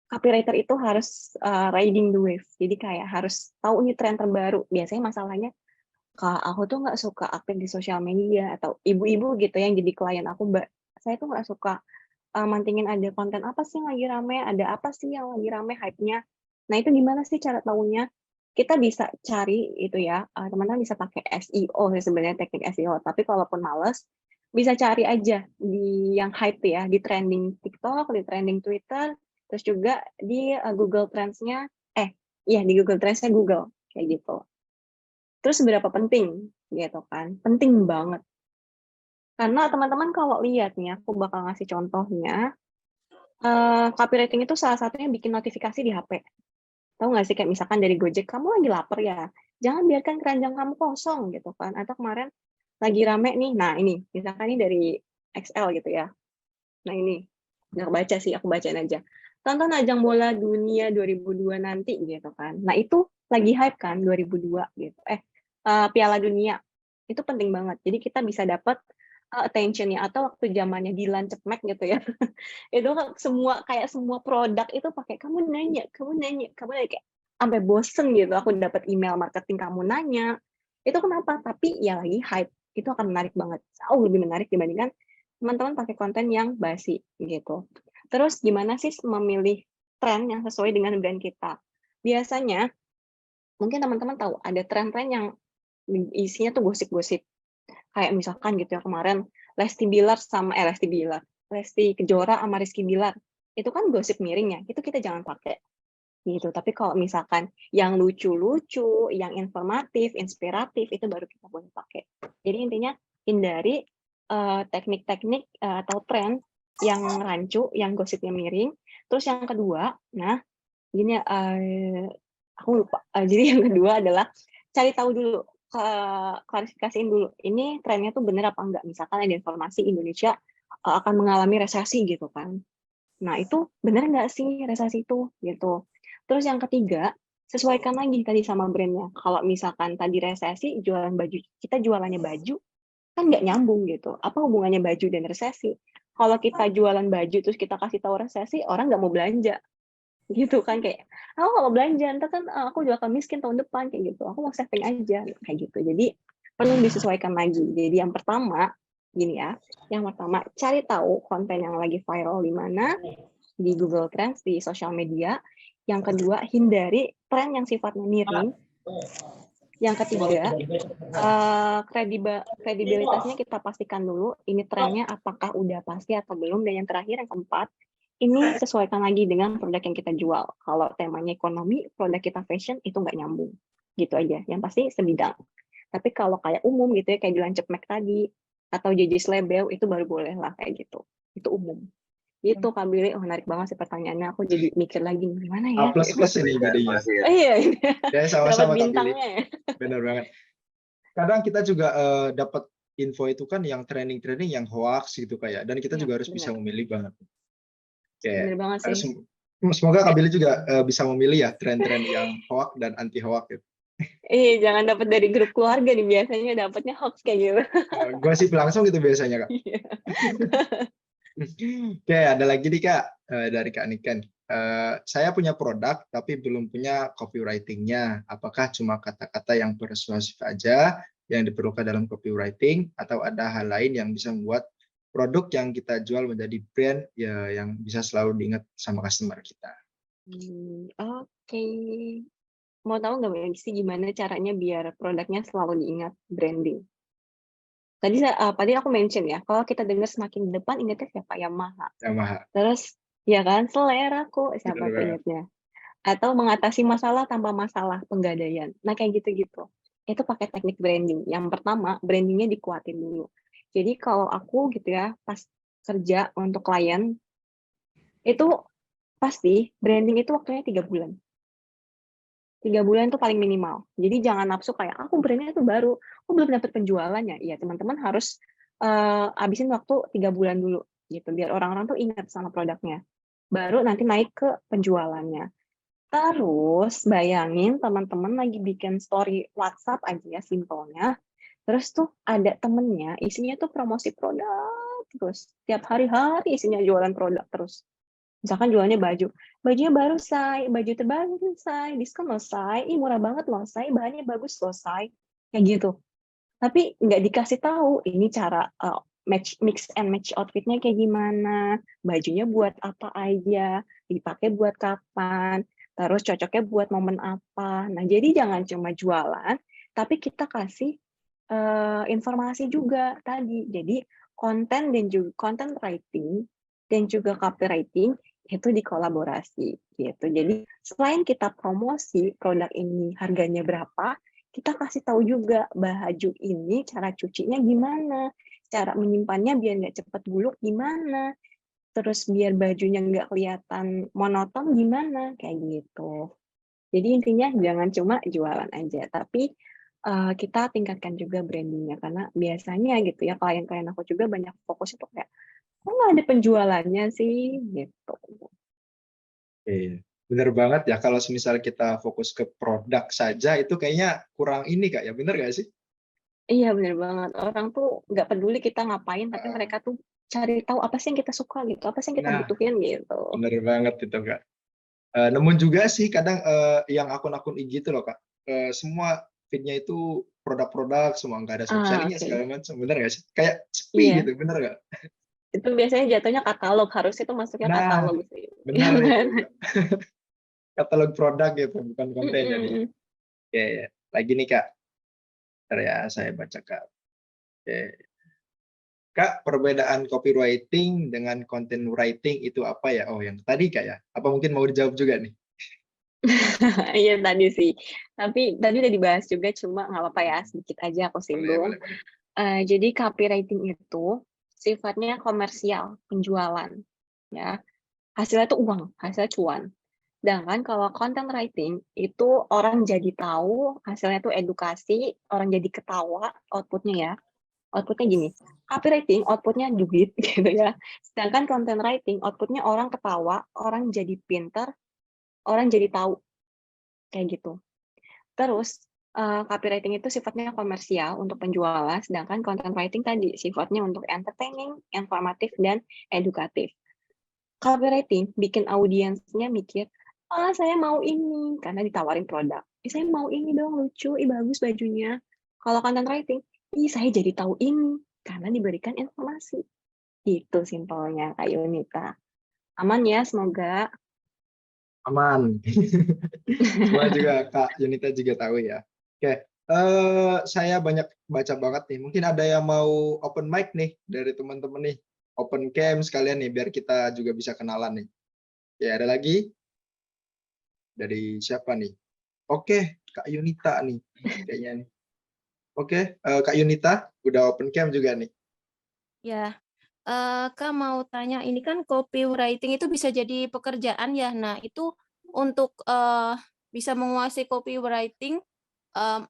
copywriter itu harus riding the wave. Jadi kayak harus tahu nih tren terbaru. Biasanya masalahnya, Kak, aku tuh nggak suka aktif di sosial media atau ibu-ibu gitu yang jadi klien aku, Mbak. Saya tuh nggak suka mantingin ada konten apa sih yang lagi rame, ada apa sih yang lagi rame hype-nya. Nah, itu gimana sih cara tahunya? Kita bisa cari itu ya, teman-teman bisa pakai SEO sih sebenarnya teknik SEO, tapi kalaupun males, bisa cari aja di yang hype ya, di trending TikTok, di trending Twitter, terus juga di Google Trends-nya, iya di Google Trends-nya Google, kayak gitu. Terus seberapa penting gitu kan? Penting banget. Karena teman-teman kalau lihat nih, aku bakal ngasih contohnya, copywriting itu salah satunya bikin notifikasi di HP. Tahu nggak sih kayak misalkan dari Gojek, "Kamu lagi lapar ya? Jangan biarkan keranjang kamu kosong," gitu kan. Atau kemarin lagi rame nih, nah ini, misalkan ini dari XL gitu ya. Nah ini, nggak baca sih, aku bacain aja. "Tonton ajang bola dunia 2002 nanti," gitu kan. Nah itu lagi hype kan 2002 gitu. Piala Dunia. Itu penting banget. Jadi kita bisa dapat attention-nya atau waktu zamannya Dilan Cepmek gitu ya. Itu kan semua produk itu pakai kamu nanya kayak sampai bosen gitu aku dapat email marketing kamu nanya. Itu kenapa? Tapi ya lagi hype. Itu akan menarik banget. Jauh lebih menarik dibandingkan teman-teman pakai konten yang basi gitu. Terus gimana sih memilih tren yang sesuai dengan brand kita? Biasanya mungkin teman-teman tahu ada tren-tren yang isinya tuh gosip-gosip. Kayak misalkan gitu ya kemarin Lesti Kejora sama Rizky Bilar. Itu kan gosip miring ya, itu kita jangan pakai. Gitu. Tapi kalau misalkan yang lucu-lucu, yang informatif, inspiratif, itu baru kita boleh pakai. Jadi intinya hindari teknik-teknik atau tren yang rancu, yang gosipnya miring. Terus yang kedua, nah gini aku lupa. Jadi yang kedua adalah cari tahu dulu, klarifikasiin dulu, ini trennya tuh bener apa enggak. Misalkan ada informasi Indonesia akan mengalami resesi gitu kan. Nah itu bener nggak sih resesi itu gitu. Terus yang ketiga, sesuaikan lagi tadi sama brandnya. Kalau misalkan tadi resesi, jualan baju, kita jualannya baju, kan nggak nyambung gitu. Apa hubungannya baju dan resesi? Kalau kita jualan baju terus kita kasih tahu resesi, orang nggak mau belanja gitu kan. Kayak aku kalau belanja ntar kan aku juga akan miskin tahun depan kayak gitu, aku mau saving aja kayak gitu. Jadi perlu disesuaikan lagi. Jadi yang pertama gini ya, yang pertama cari tahu konten yang lagi viral di mana, di Google Trends, di sosial media. Yang kedua, hindari tren yang sifatnya miring. Yang ketiga, kredibilitasnya kita pastikan dulu, ini trennya apakah udah pasti atau belum. Dan yang terakhir, yang keempat, ini sesuaikan lagi dengan produk yang kita jual. Kalau temanya ekonomi, produk kita fashion, itu nggak nyambung. Gitu aja, yang pasti sebidang. Tapi kalau kayak umum gitu ya, kayak jualan cepmek tadi, atau JJ Slebeo, itu baru boleh lah kayak gitu. Itu umum. Itu Kak Billy, menarik banget sih pertanyaannya. Aku jadi mikir lagi, gimana ya? A++ ini jadinya. Iya, Ya, dapat sama-sama Kak Billy. bintangnya ya. Benar banget. Kadang kita juga dapat info itu kan yang trending-trending yang hoax gitu kayak, dan kita Iya, juga harus bisa benar. memilih banget. Kayak, Bener banget sih. semoga Kak Billy juga bisa memilih ya tren-tren yang hoax dan anti hoax gitu. Jangan dapat dari grup keluarga nih, biasanya dapatnya hoax kayak gitu. Gosip langsung gitu biasanya Kak. Iya. Oke, ada lagi nih Kak dari Kak Niken. Saya punya produk tapi belum punya copywriting-nya. Apakah cuma kata-kata yang persuasif aja yang diperlukan dalam copywriting, atau ada hal lain yang bisa membuat produk yang kita jual menjadi brand ya yang bisa selalu diingat sama customer kita? Oke. Mau tahu nggak Mbak sih gimana caranya biar produknya selalu diingat branding? Tadi aku mention ya, kalau kita dengar semakin depan ingatnya siapa? Yamaha. Yamaha. Terus ya kan, seleraku siapa tuh ingatnya? Atau mengatasi masalah tanpa masalah, penggadaian. Nah kayak gitu-gitu. Itu pakai teknik branding. Yang pertama, brandingnya dikuatin dulu. Jadi kalau aku gitu ya, pas kerja untuk klien, itu pasti branding itu waktunya 3 bulan. 3 bulan itu paling minimal. Jadi jangan nafsu kayak, aku brandnya tuh baru, aku belum dapat penjualannya. Iya, teman-teman harus habisin waktu 3 bulan dulu, gitu. Biar orang-orang tuh ingat sama produknya. Baru nanti naik ke penjualannya. Terus bayangin teman-teman lagi bikin story WhatsApp aja ya, simpelnya. Terus tuh ada temennya, isinya tuh promosi produk terus. Tiap hari-hari isinya jualan produk terus. Misalkan jualannya baju. Bajunya baru, say. Baju terbaru, say. Diskon loh, say. Ih, murah banget loh, say. Bahannya bagus loh, say. Kayak gitu. Tapi nggak dikasih tahu ini cara mix and match outfitnya kayak gimana, bajunya buat apa aja, dipakai buat kapan, terus cocoknya buat momen apa. Nah, jadi jangan cuma jualan, tapi kita kasih informasi juga tadi. Jadi konten dan juga content writing dan juga copywriting itu dikolaborasi gitu. Jadi selain kita promosi produk ini harganya berapa, kita kasih tahu juga baju ini cara cucinya gimana, cara menyimpannya biar nggak cepat buluk gimana, terus biar bajunya nggak kelihatan monoton gimana, kayak gitu. Jadi intinya jangan cuma jualan aja, tapi kita tingkatkan juga brandingnya, karena biasanya gitu ya klien-klien aku juga banyak fokus itu kayak, kok nggak ada penjualannya sih, gitu. Bener banget ya, kalau misal kita fokus ke produk saja itu kayaknya kurang ini Kak ya, bener nggak sih? Iya bener banget, orang tuh nggak peduli kita ngapain, tapi mereka tuh cari tahu apa sih yang kita suka gitu, apa sih yang kita Nah, butuhin gitu. bener banget itu Kak. Namun juga sih kadang yang akun-akun IG itu loh Kak, semua feed-nya itu produk-produk, semua nggak ada selling-sellingnya Oke. segala macam, bener nggak sih? Kayak sepi Iya, gitu, bener nggak? itu biasanya jatuhnya katalog, harusnya itu masuknya Nah, katalog sih. Iya bener itu kan? Kak. Katalog produk gitu, bukan konten jadi. Mm-mm. Oke, lagi nih Kak. Bentar ya, saya baca Kak. Oke. Kak, perbedaan copywriting dengan content writing itu apa ya? Oh, yang tadi Kak ya? Apa mungkin mau dijawab juga nih? Iya tadi sih, tapi tadi udah dibahas juga, cuma nggak apa-apa ya, sedikit aja aku Boleh, singgung. boleh, boleh. Jadi copywriting itu sifatnya komersial, penjualan, ya. Hasilnya itu uang, hasilnya cuan. Sedangkan kalau content writing itu orang jadi tahu, hasilnya itu edukasi, orang jadi ketawa, outputnya ya. Outputnya gini, copywriting outputnya duit gitu ya. Sedangkan content writing outputnya orang ketawa, orang jadi pinter, orang jadi tahu, kayak gitu. Terus copywriting itu sifatnya komersial untuk penjualan, sedangkan content writing tadi sifatnya untuk entertaining, informatif, dan edukatif. Copywriting bikin audiensnya mikir, saya mau ini, karena ditawarin produk. Saya mau ini dong, lucu, bagus bajunya. Kalau content writing, saya jadi tahu ini, karena diberikan informasi. Itu simpelnya, Kak Yunita. Aman ya, semoga. Aman. Semua juga Kak Yunita juga tahu ya. Oke, saya banyak baca banget nih. Mungkin ada yang mau open mic nih dari teman-teman nih. Open cam sekalian nih biar kita juga bisa kenalan nih. Ya, ada lagi? Dari siapa nih? Oke, Kak Yunita nih kayaknya nih. Oke, Kak Yunita udah open cam juga nih. Ya, Kak mau tanya, ini kan copywriting itu bisa jadi pekerjaan ya. Nah, itu untuk bisa menguasai copywriting, em,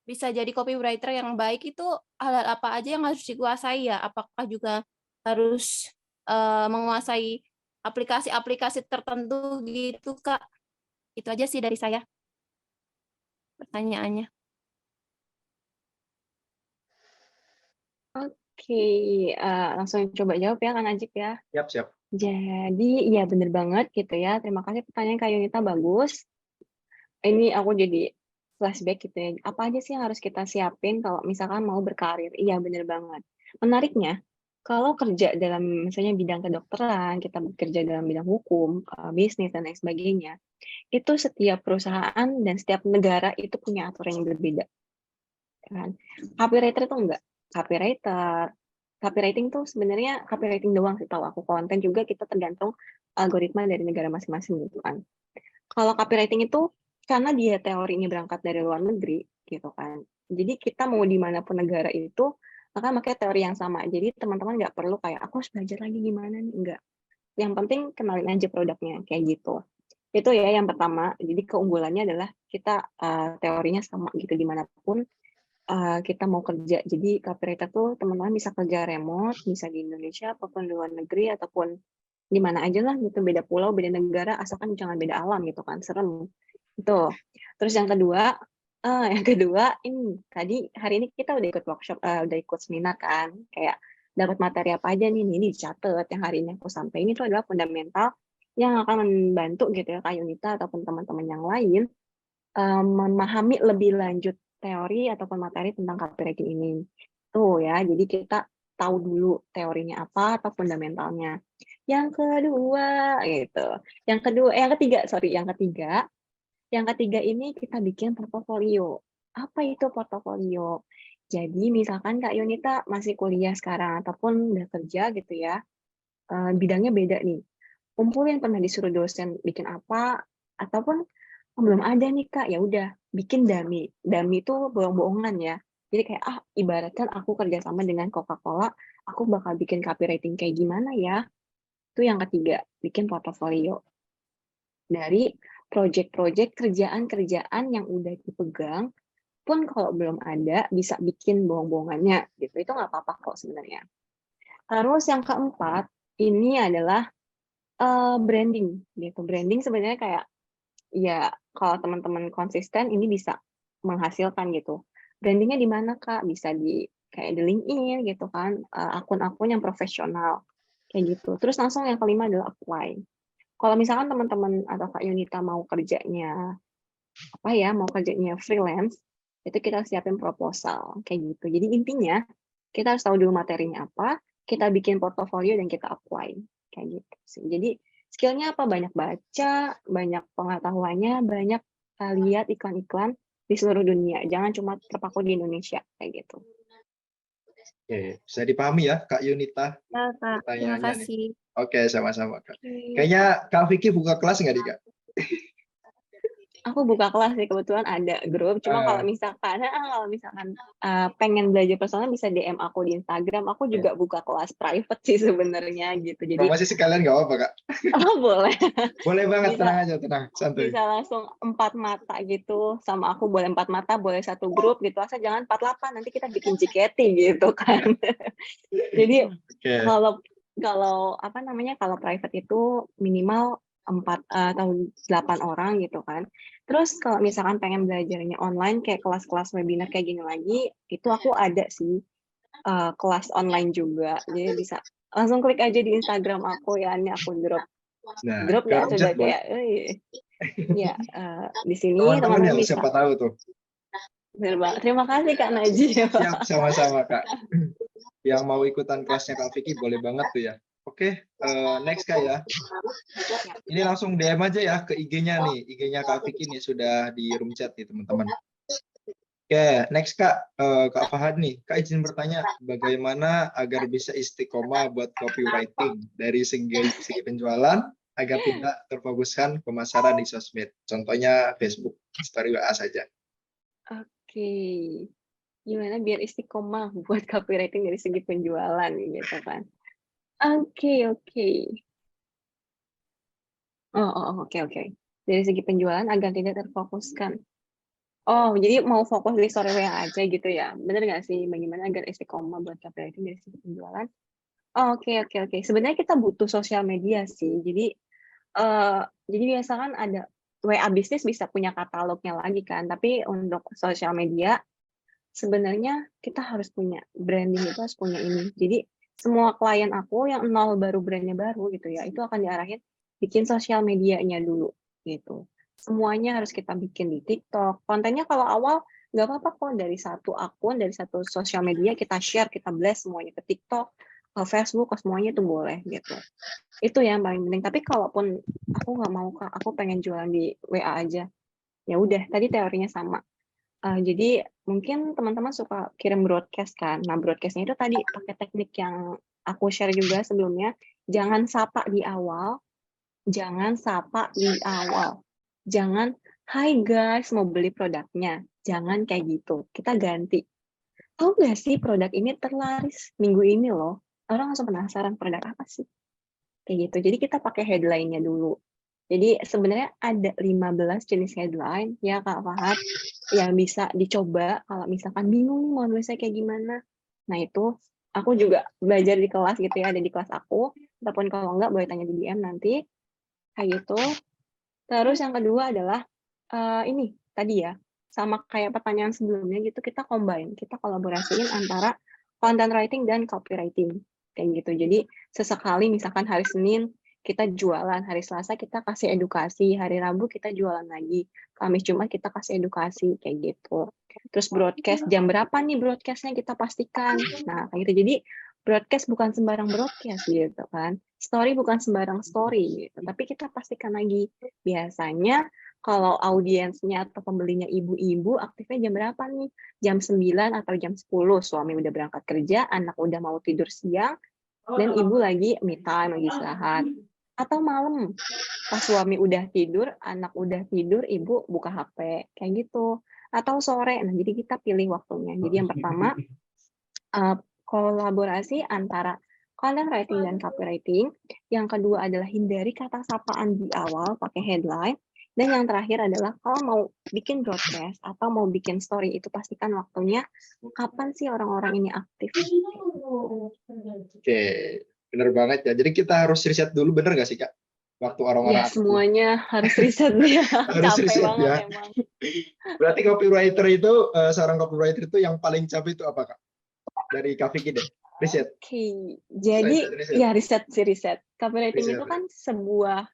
bisa jadi copywriter yang baik itu hal apa aja yang harus dikuasai ya? Apakah juga harus menguasai aplikasi-aplikasi tertentu gitu, Kak? Itu aja sih dari saya pertanyaannya. Oke, langsung coba jawab ya Kak Najib ya. Siap, siap. Jadi, iya bener banget gitu ya. Terima kasih pertanyaan Kak Yunita, bagus. Ini aku jadi flashback gitu ya. Apa aja sih yang harus kita siapin kalau misalkan mau berkarir? Iya bener banget. Menariknya, kalau kerja dalam misalnya bidang kedokteran, kita bekerja dalam bidang hukum, bisnis dan lain sebagainya, itu setiap perusahaan dan setiap negara itu punya aturan yang berbeda. Kan? Copywriter itu enggak. Copywriting tuh sebenarnya copywriting doang sih tahu aku. Konten juga kita tergantung algoritma dari negara masing-masing gitu kan. Kalau copywriting itu karena dia teorinya berangkat dari luar negeri gitu kan. Jadi kita mau dimanapun negara itu akan pakai teori yang sama. Jadi teman-teman nggak perlu kayak aku harus belajar lagi gimana nih, enggak. Yang penting kenalin aja produknya kayak gitu. Itu ya yang pertama. Jadi keunggulannya adalah kita teorinya sama gitu dimanapun kita mau kerja. Jadi copywriter tuh teman-teman bisa kerja remote, bisa di Indonesia ataupun di luar negeri ataupun di mana aja lah gitu, beda pulau, beda negara, asalkan jangan beda alam gitu kan, serem. Itu. Terus yang kedua ini tadi hari ini kita udah ikut workshop, udah ikut seminar kan, kayak dapat materi apa aja nih, ini dicatat yang hari ini aku sampaikan itu adalah fundamental yang akan membantu gitu ya Kak Yunita ataupun teman-teman yang lain memahami lebih lanjut teori ataupun materi tentang copywriting ini. Tuh ya, jadi kita tahu dulu teorinya apa atau fundamentalnya. Yang kedua gitu. Yang ketiga ini kita bikin portofolio. Apa itu portofolio? Jadi misalkan Kak Yunita masih kuliah sekarang ataupun udah kerja gitu ya, bidangnya beda nih. Kumpulin pernah disuruh dosen bikin apa, ataupun belum ada nih Kak, ya udah bikin dummy. Dummy itu bohong-bohongan ya. Jadi kayak ibaratkan aku kerjasama dengan Coca-Cola, aku bakal bikin copywriting kayak gimana ya? Itu yang ketiga, bikin portofolio. Dari project-project kerjaan-kerjaan yang udah dipegang, pun kalau belum ada bisa bikin bohong-bohongannya gitu. Itu nggak apa-apa kok sebenarnya. Terus yang keempat, ini adalah branding gitu. Branding sebenarnya kayak ya kalau teman-teman konsisten ini bisa menghasilkan gitu. Brandingnya di mana Kak? Bisa di kayak di LinkedIn gitu kan, akun-akun yang profesional kayak gitu. Terus langsung yang kelima adalah apply. Kalau misalkan teman-teman atau Kak Yunita mau kerjanya freelance, itu kita siapin proposal kayak gitu. Jadi intinya kita harus tahu dulu materinya apa, kita bikin portofolio dan kita apply kayak gitu sih. Jadi skillnya apa? Banyak baca, banyak pengetahuannya, banyak lihat iklan-iklan di seluruh dunia. Jangan cuma terpaku di Indonesia kayak gitu. Oke, bisa dipahami ya Kak Yunita Ya, Kak. Terima pertanyaannya nih. kasih. Oke, sama-sama Kak. Kayaknya Kak Vicky buka kelas nggak nih Kak? Aku buka kelas sih, kebetulan ada grup. Cuma kalau misalkan pengen belajar personal bisa DM aku di Instagram. Aku juga buka kelas private sih sebenarnya gitu. Jadi Promosi sekalian nggak apa-apa Kak? boleh. Boleh banget, Bisa. tenang aja, tenang, santuy. Bisa langsung 4 mata gitu sama aku, boleh 4 mata, boleh satu grup gitu, asal jangan 48 nanti kita bikin JKT gitu kan. Jadi kalau private itu minimal 4 atau 8 orang gitu kan. Terus kalau misalkan pengen belajarnya online kayak kelas-kelas webinar kayak gini lagi, itu aku ada sih kelas online juga. Jadi bisa langsung klik aja di Instagram aku ya, ini aku drop ya sudah kayak ya di sini teman-teman bisa. Siapa tahu tuh. Benar banget. Terima kasih Kak Najib. Siap, sama-sama Kak. Yang mau ikutan kelasnya Kak Vicky boleh banget tuh ya. Oke, next Kak ya. Ini langsung DM aja ya ke IG-nya nih. IG-nya Kak Vicky nih sudah di room chat nih teman-teman. Oke, next Kak, Kak Fahad nih. Kak izin bertanya, bagaimana agar bisa istiqomah buat copywriting dari segi penjualan agar tidak terfokuskan pemasaran di sosmed. Contohnya Facebook, story WA saja. Oke. Gimana biar istiqomah buat copywriting dari segi penjualan gitu kan. Oke. Oke. Dari segi penjualan agar tidak terfokuskan. Oh, jadi mau fokus di story WA aja gitu ya? Bener nggak sih? Bagaimana agar istiqomah buat copywriting dari segi penjualan? Oh, oke. Sebenarnya kita butuh sosial media sih. Jadi biasa kan ada WA bisnis bisa punya katalognya lagi kan. Tapi untuk sosial media sebenarnya kita harus punya branding, itu harus punya ini. Jadi semua klien aku yang nol baru brandnya baru gitu ya, itu akan diarahin bikin sosial medianya dulu gitu. Semuanya harus kita bikin di TikTok. Kontennya kalau awal nggak apa-apa kok, dari satu akun, dari satu sosial media kita share, kita blast semuanya ke TikTok, ke Facebook, ke semuanya itu boleh gitu. Itu yang paling penting. Tapi kalaupun aku nggak mau Kak, aku pengen jualan di WA aja. Ya udah, tadi teorinya sama. Jadi mungkin teman-teman suka kirim broadcast kan. Nah, broadcast-nya itu tadi pakai teknik yang aku share juga sebelumnya. Jangan sapa di awal. Jangan, "Hai guys, mau beli produknya." Jangan kayak gitu. Kita ganti. "Tahu nggak sih produk ini terlaris minggu ini loh." Orang langsung penasaran produk apa sih? Kayak gitu. Jadi kita pakai headline-nya dulu. Jadi sebenarnya ada 15 jenis headline ya Kak Fahad, yang bisa dicoba kalau misalkan bingung nih mau nulisnya kayak gimana. Nah itu aku juga belajar di kelas gitu ya, ada di kelas aku, ataupun kalau enggak boleh tanya di DM nanti, kayak gitu. Terus yang kedua adalah ini tadi ya, sama kayak pertanyaan sebelumnya gitu, kita combine, kita kolaborasiin antara content writing dan copywriting kayak gitu. Jadi sesekali misalkan hari Senin kita jualan, hari Selasa kita kasih edukasi, hari Rabu kita jualan lagi, Kamis Jumat kita kasih edukasi kayak gitu. Terus broadcast jam berapa nih broadcastnya kita pastikan. Nah kayak gitu. Jadi broadcast bukan sembarang broadcast gitu kan. Story bukan sembarang story gitu. Tapi kita pastikan lagi, biasanya kalau audiensnya atau pembelinya ibu-ibu, aktifnya jam berapa nih? Jam 9 atau jam 10, suami udah berangkat kerja, anak udah mau tidur siang, dan ibu lagi me time, lagi istirahat. Atau malam, pas suami udah tidur, anak udah tidur, ibu buka HP, kayak gitu. Atau sore, nah jadi kita pilih waktunya. Jadi yang pertama, kolaborasi antara content writing dan copywriting. Yang kedua adalah hindari kata sapaan di awal, pakai headline. Dan yang terakhir adalah kalau mau bikin broadcast atau mau bikin story itu pastikan waktunya kapan sih orang-orang ini aktif. Oke, bener banget ya. Jadi kita harus riset dulu, bener nggak sih Kak? Waktu orang-orang Ya, aktif. semuanya harus riset ya. Harus Capek riset banget ya. emang. Berarti copywriter itu, seorang copywriter itu yang paling capek itu apa Kak? Dari Kak Vicky deh, riset. Oke, jadi ya riset. Copywriting Riset, itu ya. kan sebuah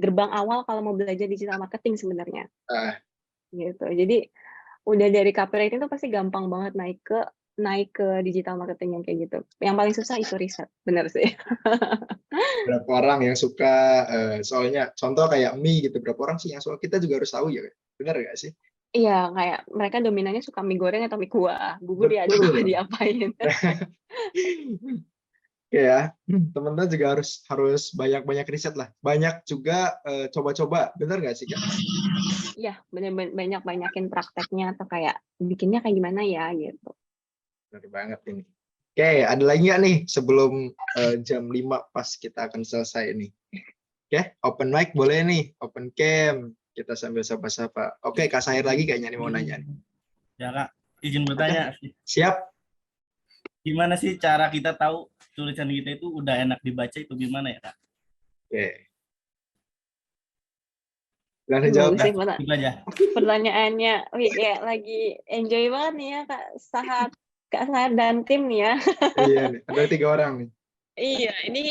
gerbang awal kalau mau belajar digital marketing sebenarnya. Gitu. Jadi udah dari copywriting itu pasti gampang banget naik ke digital marketing yang kayak gitu. Yang paling susah itu riset, bener sih. Berapa orang yang suka, soalnya contoh kayak mie gitu, berapa orang sih yang suka, kita juga harus tahu ya, bener nggak sih? Iya, kayak mereka dominannya suka mie goreng atau mie kuah, bubur diaduk apa diapain. Oke ya, teman-teman juga harus banyak riset lah, banyak juga coba-coba, bener nggak sih Kak? Iya, bener-bener banyakin prakteknya atau kayak bikinnya kayak gimana ya gitu. Bener banget ini. Oke, ada lagi nggak nih sebelum jam 5 pas kita akan selesai nih? Oke, open mic boleh nih, open cam, kita sambil sapa-sapa. Oke, Kak Sahir lagi kayaknya nih mau nanya. Ya Kak, izin bertanya. Siap. Gimana sih cara kita tahu tulisan kita itu udah enak dibaca itu gimana ya Kak? Oke. Langsung jawab sih, Itu aja. pertanyaannya. Wih, kayak lagi enjoy banget nih ya Kak Sahir dan tim nih ya. Iya nih, ada 3 orang nih. Iya, ini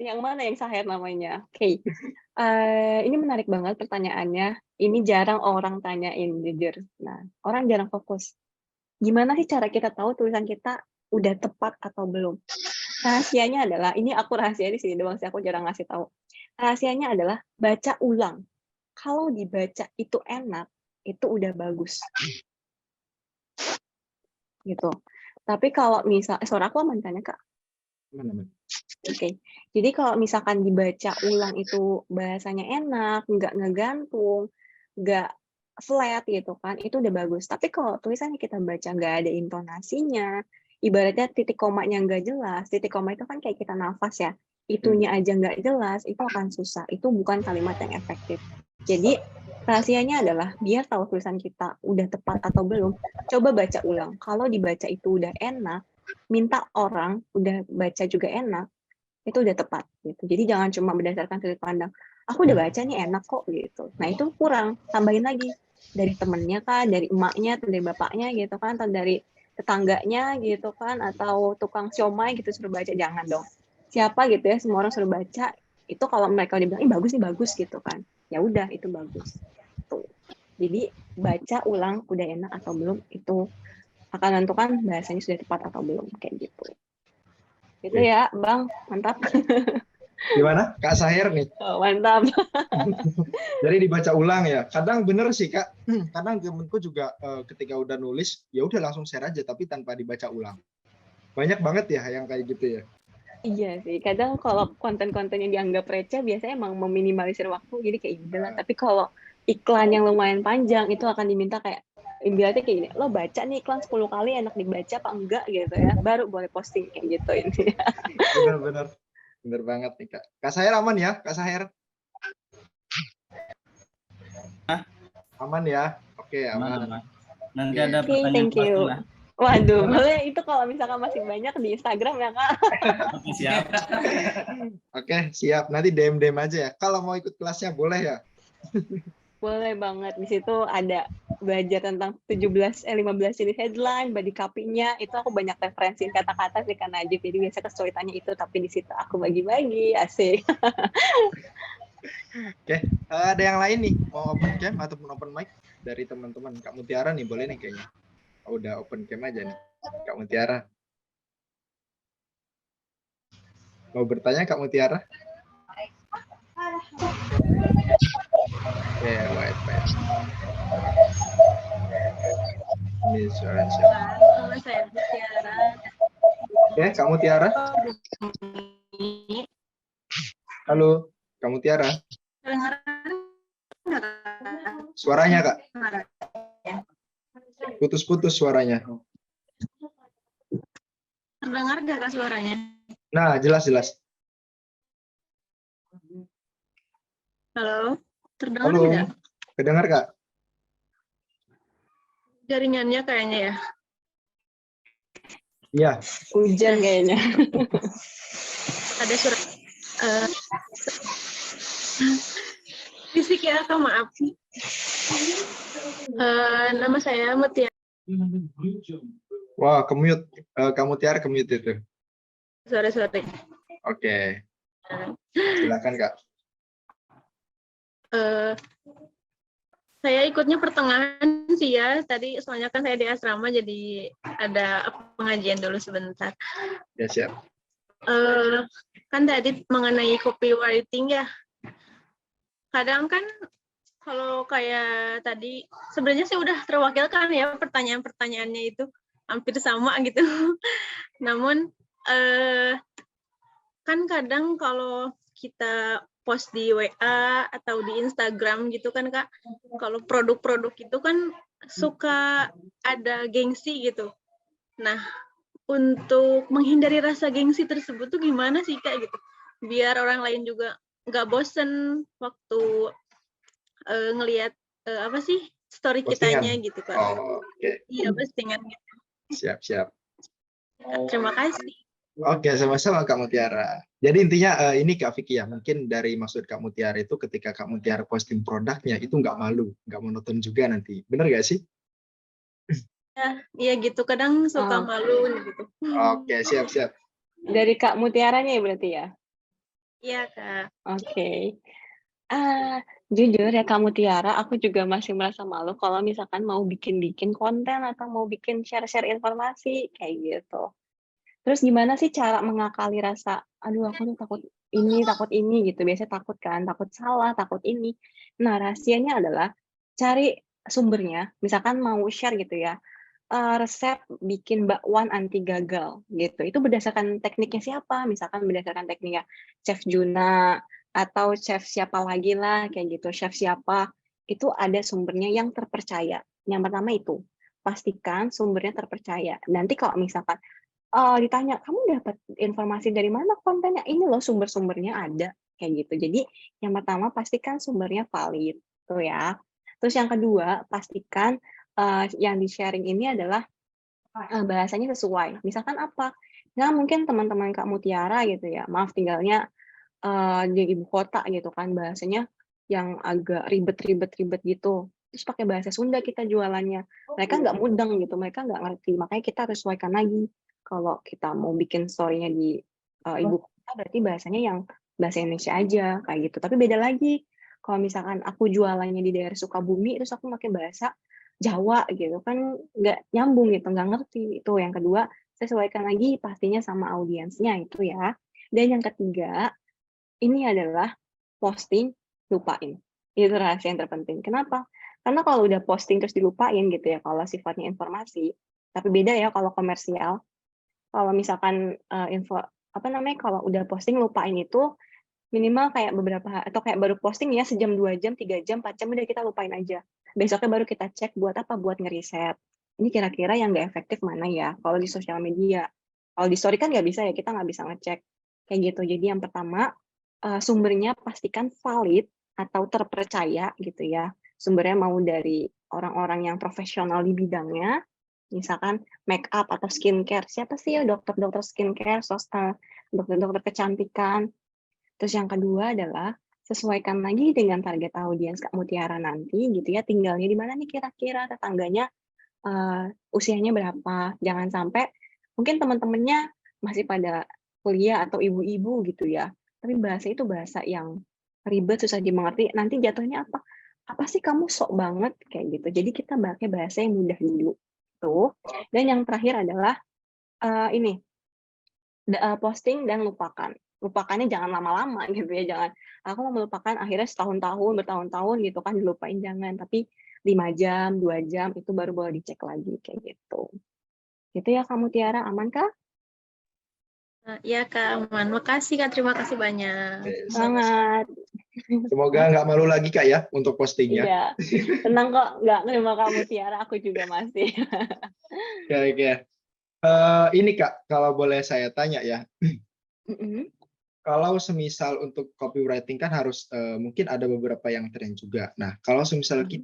yang mana yang Sahir namanya? Oke. Ini menarik banget pertanyaannya. Ini jarang orang tanyain, jujur. Nah, orang jarang fokus. Gimana sih cara kita tahu tulisan kita udah tepat atau belum. Rahasianya adalah, ini aku rahasia di sini doang sih, aku jarang ngasih tahu. Rahasianya adalah baca ulang. Kalau dibaca itu enak, itu udah bagus. Gitu. Tapi kalau misal, suara aku aman kan ya, Kak? Mana? Oke. Jadi kalau misalkan dibaca ulang itu bahasanya enak, nggak ngegantung, nggak flat gitu kan, itu udah bagus. Tapi kalau tulisannya kita baca nggak ada intonasinya, ibaratnya titik komanya nggak jelas, titik koma itu kan kayak kita nafas ya, itunya aja nggak jelas, itu akan susah. Itu bukan kalimat yang efektif. Jadi rahasianya adalah biar tahu tulisan kita udah tepat atau belum, coba baca ulang. Kalau dibaca itu udah enak, minta orang udah baca juga enak, itu udah tepat gitu. Jadi jangan cuma berdasarkan sudut pandang, aku udah baca nih enak kok gitu. Nah itu kurang, tambahin lagi dari temennya kan, dari emaknya, atau dari bapaknya gitu kan, atau dari tetangganya gitu kan, atau tukang siomay gitu suruh baca, jangan dong. Siapa gitu ya, semua orang suruh baca, itu kalau mereka udah bilang, bagus nih bagus gitu kan, ya udah itu bagus. Tuh. Jadi baca ulang udah enak atau belum itu akan menentukan bahasanya sudah tepat atau belum kayak gitu. Gitu ya, Bang. Mantap. Gimana? Kak Sahir nih. Oh, mantap. Jadi dibaca ulang ya. Kadang bener sih Kak. Kadang temenku juga ketika udah nulis, ya udah langsung share aja tapi tanpa dibaca ulang. Banyak banget ya yang kayak gitu ya. Iya sih. Kadang kalau konten-konten yang dianggap receh biasanya emang meminimalisir waktu, jadi kayak udahlah. Tapi kalau iklan yang lumayan panjang itu akan diminta kayak ibaratnya kayak gini, lo baca nih iklan 10 kali enak dibaca apa enggak gitu ya, baru boleh posting kayak gitu ini. Bener-bener. Bener banget nih Kak. Kak Sahir aman ya? Kak Sahir? Aman ya? Oke, aman. Aman. Nanti Oke. ada Oke, pertanyaan thank you. closing lah. Waduh, boleh itu kalau misalkan masih banyak di Instagram ya, Kak. Oke, siap. Oke, siap. Nanti DM aja ya. Kalau mau ikut kelasnya boleh ya? Boleh banget. Di situ ada belajar tentang 15 jenis headline, body copy-nya. Itu aku banyak referensiin kata-kata sih kan Najib. Jadi biasa kesulitannya itu, tapi di situ aku bagi-bagi. Asik. Oke, ada yang lain nih mau open cam ataupun open mic dari teman-teman. Kak Mutiara nih boleh nih kayaknya. Oh, udah open cam aja nih. Kak Mutiara. Mau bertanya Kak Mutiara? Ya, white. Ini suara siapa? Nama saya Mutiara. Oke, Kak Mutiara. Halo, Kak Mutiara. Suaranya Kak. Putus-putus suaranya. Terdengar gak Kak suaranya? Nah, jelas. Halo, terdengar Halo, tidak? kedengar Kak? Jaringannya kayaknya ya. Iya. Hujan kayaknya. Ada suara. Fisik ya, Kak, maaf. Nama saya Mutiara. Wah, kemute. Kak Mutiara kemute itu. Sorry. Oke. Silakan Kak. Saya ikutnya pertengahan sih ya. Tadi soalnya kan saya di asrama jadi ada pengajian dulu sebentar. Ya, siap. Kan tadi mengenai copywriting ya. Kadang kan kalau kayak tadi sebenarnya saya udah terwakilkan ya pertanyaan-pertanyaannya itu hampir sama gitu. Namun kan kadang kalau kita post di WA atau di Instagram gitu kan Kak, kalau produk-produk itu kan suka ada gengsi gitu. Nah, untuk menghindari rasa gengsi tersebut tuh gimana sih Kak gitu? Biar orang lain juga nggak bosen waktu ngelihat story Postingan. kitanya gitu Kak. Oh, oke. Iya, postingan gitu. Siap. Terima kasih. Oke, sama-sama Kak Mutiara. Jadi intinya ini Kak Vicky ya, mungkin dari maksud Kak Mutiara itu ketika Kak Mutiara posting produknya itu nggak malu, nggak monoton juga nanti. Bener nggak sih? Iya gitu, kadang suka malu gitu. Oke, siap. Dari Kak Mutiaranya ya berarti ya? Iya Kak. Oke. Jujur ya Kak Mutiara, aku juga masih merasa malu kalau misalkan mau bikin konten atau mau bikin share-share informasi kayak gitu. Terus gimana sih cara mengakali rasa, aduh aku tuh takut ini gitu. Biasanya takut kan, takut salah, takut ini. Nah, rahasianya adalah cari sumbernya. Misalkan mau share gitu ya, resep bikin bakwan anti gagal gitu. Itu berdasarkan tekniknya siapa? Misalkan berdasarkan tekniknya Chef Juna atau chef siapa lagi lah kayak gitu, chef siapa. Itu ada sumbernya yang terpercaya. Yang pertama itu, pastikan sumbernya terpercaya. Nanti kalau misalkan ditanya, "Kamu dapat informasi dari mana kontennya?" "Ini loh sumber-sumbernya ada," kayak gitu. Jadi yang pertama pastikan sumbernya valid, tuh ya. Terus yang kedua, pastikan, yang di-sharing ini adalah, bahasanya sesuai. Misalkan apa, ya mungkin teman-teman Kak Mutiara gitu ya, maaf tinggalnya, di ibu kota gitu kan, bahasanya yang agak ribet gitu, terus pakai bahasa Sunda kita jualannya. Mereka nggak mudeng gitu, mereka nggak ngerti, makanya kita harus sesuaikan lagi. Kalau kita mau bikin story-nya di, ibu kota berarti bahasanya yang bahasa Indonesia aja, kayak gitu. Tapi beda lagi, kalau misalkan aku jualannya di daerah Sukabumi, terus aku pakai bahasa Jawa gitu kan nggak nyambung gitu, nggak ngerti. Itu yang kedua, sesuaikan lagi pastinya sama audiensnya itu ya. Dan yang ketiga, ini adalah posting, lupain. Itu rahasia yang terpenting. Kenapa? Karena kalau udah posting terus dilupain gitu ya, kalau sifatnya informasi, tapi beda ya kalau komersial. Kalau misalkan, kalau udah posting lupain itu, minimal kayak atau kayak baru posting ya sejam, 2 jam, 3 jam, 4 jam, udah kita lupain aja. Besoknya baru kita cek buat apa, buat ngeriset. Ini kira-kira yang nggak efektif mana ya, kalau di sosial media. Kalau di story kan nggak bisa ya, kita nggak bisa ngecek. Kayak gitu. Jadi yang pertama, sumbernya pastikan valid atau terpercaya gitu ya. Sumbernya mau dari orang-orang yang profesional di bidangnya, misalkan make up atau skincare. Siapa sih ya dokter-dokter skincare, dokter-dokter kecantikan. Terus yang kedua adalah sesuaikan lagi dengan target audiens Kak Mutiara nanti gitu ya, tinggalnya di mana nih kira-kira, tetangganya, usianya berapa. Jangan sampai mungkin teman-temannya masih pada kuliah atau ibu-ibu gitu ya, tapi bahasa itu bahasa yang ribet, susah dimengerti, nanti jatuhnya apa, "Apa sih kamu sok banget?" Kayak gitu. Jadi kita pakai bahasa yang mudah dulu, tuh. Dan yang terakhir adalah, ini, posting dan lupakan. Lupakannya jangan lama-lama gitu ya, jangan, "Aku mau melupakan," akhirnya bertahun-tahun gitu kan dilupain, jangan. Tapi 5 jam, 2 jam, itu baru boleh dicek lagi, kayak gitu. Gitu ya Kak Mutiara, aman kah? Iya Kak, aman. Makasih Kak, terima kasih banyak. Oke, Semangat. semoga nggak malu lagi Kak ya untuk postingnya. Iya, tenang kok, nggak nerima Kak Mutiara, aku juga masih. Oke. Ini Kak, kalau boleh saya tanya ya, Mhm, kalau semisal untuk copywriting kan harus mungkin ada beberapa yang tren juga. Nah, kalau semisal mhm.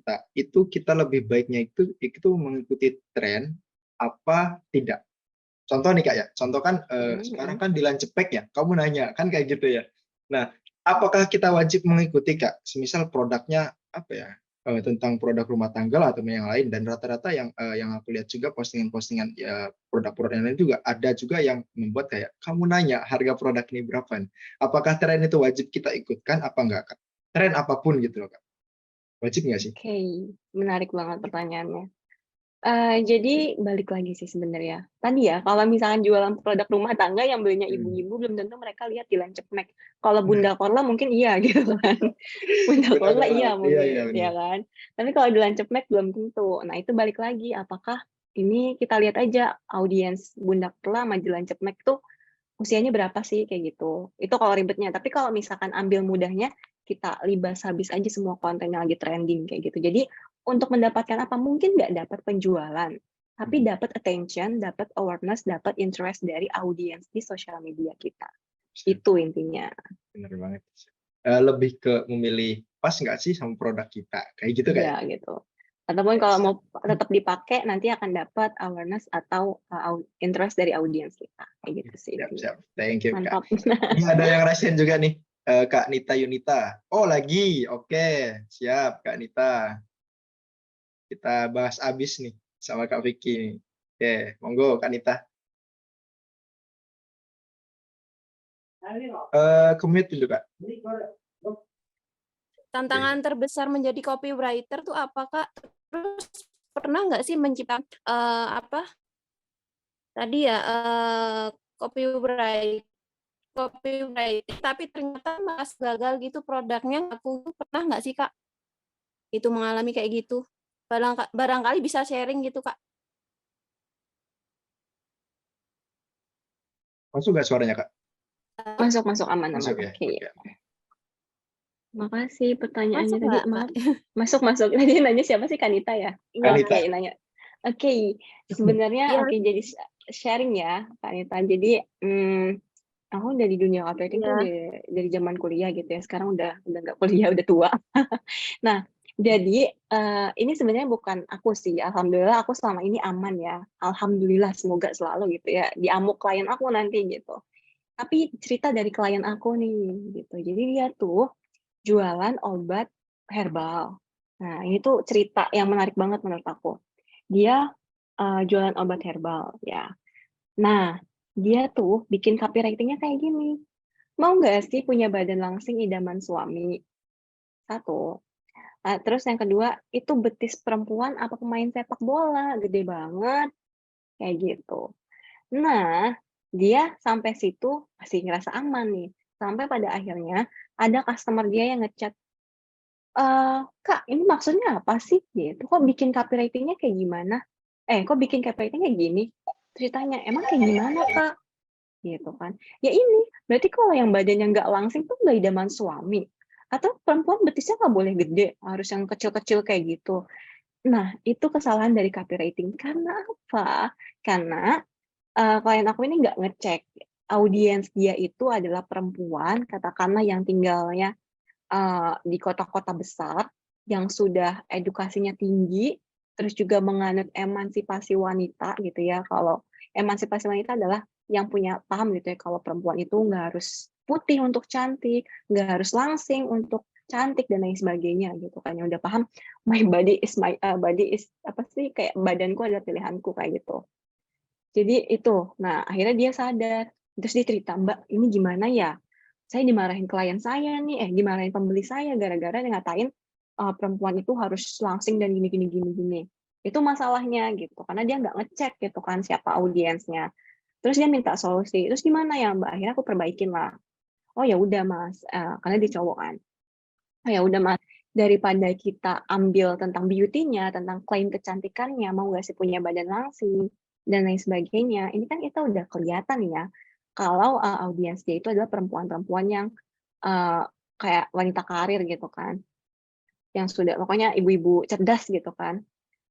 kita lebih baiknya itu mengikuti tren apa tidak? Contoh nih Kak ya, contoh kan Mhm, sekarang mhm. kan Dilan Cepek ya, kamu nanya kan kayak gitu ya. Nah, apakah kita wajib mengikuti Kak? Semisal produknya apa ya, tentang produk rumah tangga lah atau yang lain, dan rata-rata yang aku lihat juga postingan-postingan ya produk-produk yang lain juga ada juga yang membuat kayak kamu nanya harga produk ini berapa nih? Apakah tren itu wajib kita ikutkan apa enggak Kak? Tren apapun gitu loh Kak. Wajib nggak sih? Oke, menarik banget pertanyaannya. Jadi balik lagi sih sebenarnya. Tadi ya, kalau misalkan jualan produk rumah tangga yang belinya Hmm. ibu-ibu, belum tentu mereka lihat di Cepmek. Kalau Nah, Bunda Korla mungkin iya gitu kan. Bunda benar Korla banget. iya Iya iya mungkin, benar. ya kan. Tapi kalau di Cepmek belum tentu. Nah itu balik lagi, apakah ini kita lihat aja audiens Bunda Korla sama Jalan Cepmek tuh usianya berapa sih kayak gitu. Itu kalau ribetnya. Tapi kalau misalkan ambil mudahnya, kita libas habis aja semua konten yang lagi trending kayak gitu. Jadi untuk mendapatkan apa? Mungkin nggak dapat penjualan, tapi Hmm. dapat attention, dapat awareness, dapat interest dari audiens di sosial media kita. Itu intinya. Benar banget. Lebih ke memilih pas nggak sih sama produk kita, kayak gitu kayak. Iya gitu. Ataupun kalau mau tetap dipakai nanti akan dapat awareness atau interest dari audiens kita. Kayak gitu sih Siap, intinya. siap. Thank you, Kak. Mantap. Ini ada yang rasain juga nih, Kak Nita Yunita. Oh, lagi. Oke, siap, Kak Nita. Kita bahas abis nih sama Kak Vicky nih. Oke, monggo, Kak Nita. Commute dulu, Kak. Tantangan terbesar menjadi copywriter tuh apa, Kak? Terus pernah nggak sih menciptakan tadi ya copywriting, tapi ternyata malah gagal gitu produknya. Aku tuh pernah nggak sih Kak, itu mengalami kayak gitu? Barangkali bisa sharing gitu Kak. Masuk nggak suaranya, Kak? Masuk aman. Masuk ya? Oke. Oke. Makasih pertanyaannya Masuk tadi. nggak, Kak? Maaf. Masuk. Tadi nanya siapa sih, Kanita ya? Kanita. Oke, nanya. Oke, sebenarnya Iya. jadi sharing ya, Kanita. Jadi aku udah di dunia copywriting tuh Iya. dari zaman kuliah gitu ya. Sekarang udah nggak kuliah, udah tua. Nah, jadi ini sebenarnya bukan aku sih. Alhamdulillah aku selama ini aman ya. Alhamdulillah, semoga selalu gitu ya. Diamuk klien aku nanti gitu. Tapi cerita dari klien aku nih gitu. Jadi dia tuh jualan obat herbal. Nah, ini tuh cerita yang menarik banget menurut aku. Dia jualan obat herbal ya. Nah, dia tuh bikin copywriting-nya kayak gini. Mau nggak sih punya badan langsing idaman suami? Satu. Terus yang kedua, itu betis perempuan apa pemain sepak bola? Gede banget. Kayak gitu. Nah, dia sampai situ masih ngerasa aman nih. Sampai pada akhirnya ada customer dia yang ngechat, Kak, ini maksudnya apa sih? Gitu. Kok bikin copywriting-nya kayak gimana? Kok bikin copywriting kayak gini? Ceritanya, emang kayak gimana, Kak? Gitu kan. Ya ini, berarti kalau yang badannya nggak langsing tuh nggak idaman suami. Atau perempuan betisnya nggak boleh gede, harus yang kecil-kecil kayak gitu. Nah, itu kesalahan dari copywriting. Karena apa? Karena klien aku ini nggak ngecek audiens dia itu adalah perempuan, katakanlah yang tinggalnya di kota-kota besar, yang sudah edukasinya tinggi, terus juga menganut emansipasi wanita gitu ya. Kalau emansipasi wanita adalah yang punya paham gitu ya, kalau perempuan itu nggak harus putih untuk cantik, nggak harus langsing untuk cantik dan lain sebagainya gitu kan. Yang udah paham my body is apa sih, kayak badanku adalah pilihanku kayak gitu. Jadi itu. Nah, akhirnya dia sadar. Terus dia cerita, Mbak, ini gimana ya? Saya dimarahin klien saya nih, dimarahin pembeli saya gara-gara dia ngatain perempuan itu harus langsing dan gini. Itu masalahnya gitu, karena dia nggak ngecek gitu kan siapa audiensnya. Terus dia minta solusi. Terus gimana ya, Mbak? Akhirnya aku perbaikin lah. Oh ya udah Mas, karena dia cowok kan. Oh ya udah Mas, daripada kita ambil tentang beauty-nya, tentang klaim kecantikannya, mau nggak sih punya badan langsing dan lain sebagainya. Ini kan kita udah kelihatan ya, kalau audiens dia itu adalah perempuan-perempuan yang kayak wanita karir gitu kan, yang sudah pokoknya ibu-ibu cerdas gitu kan.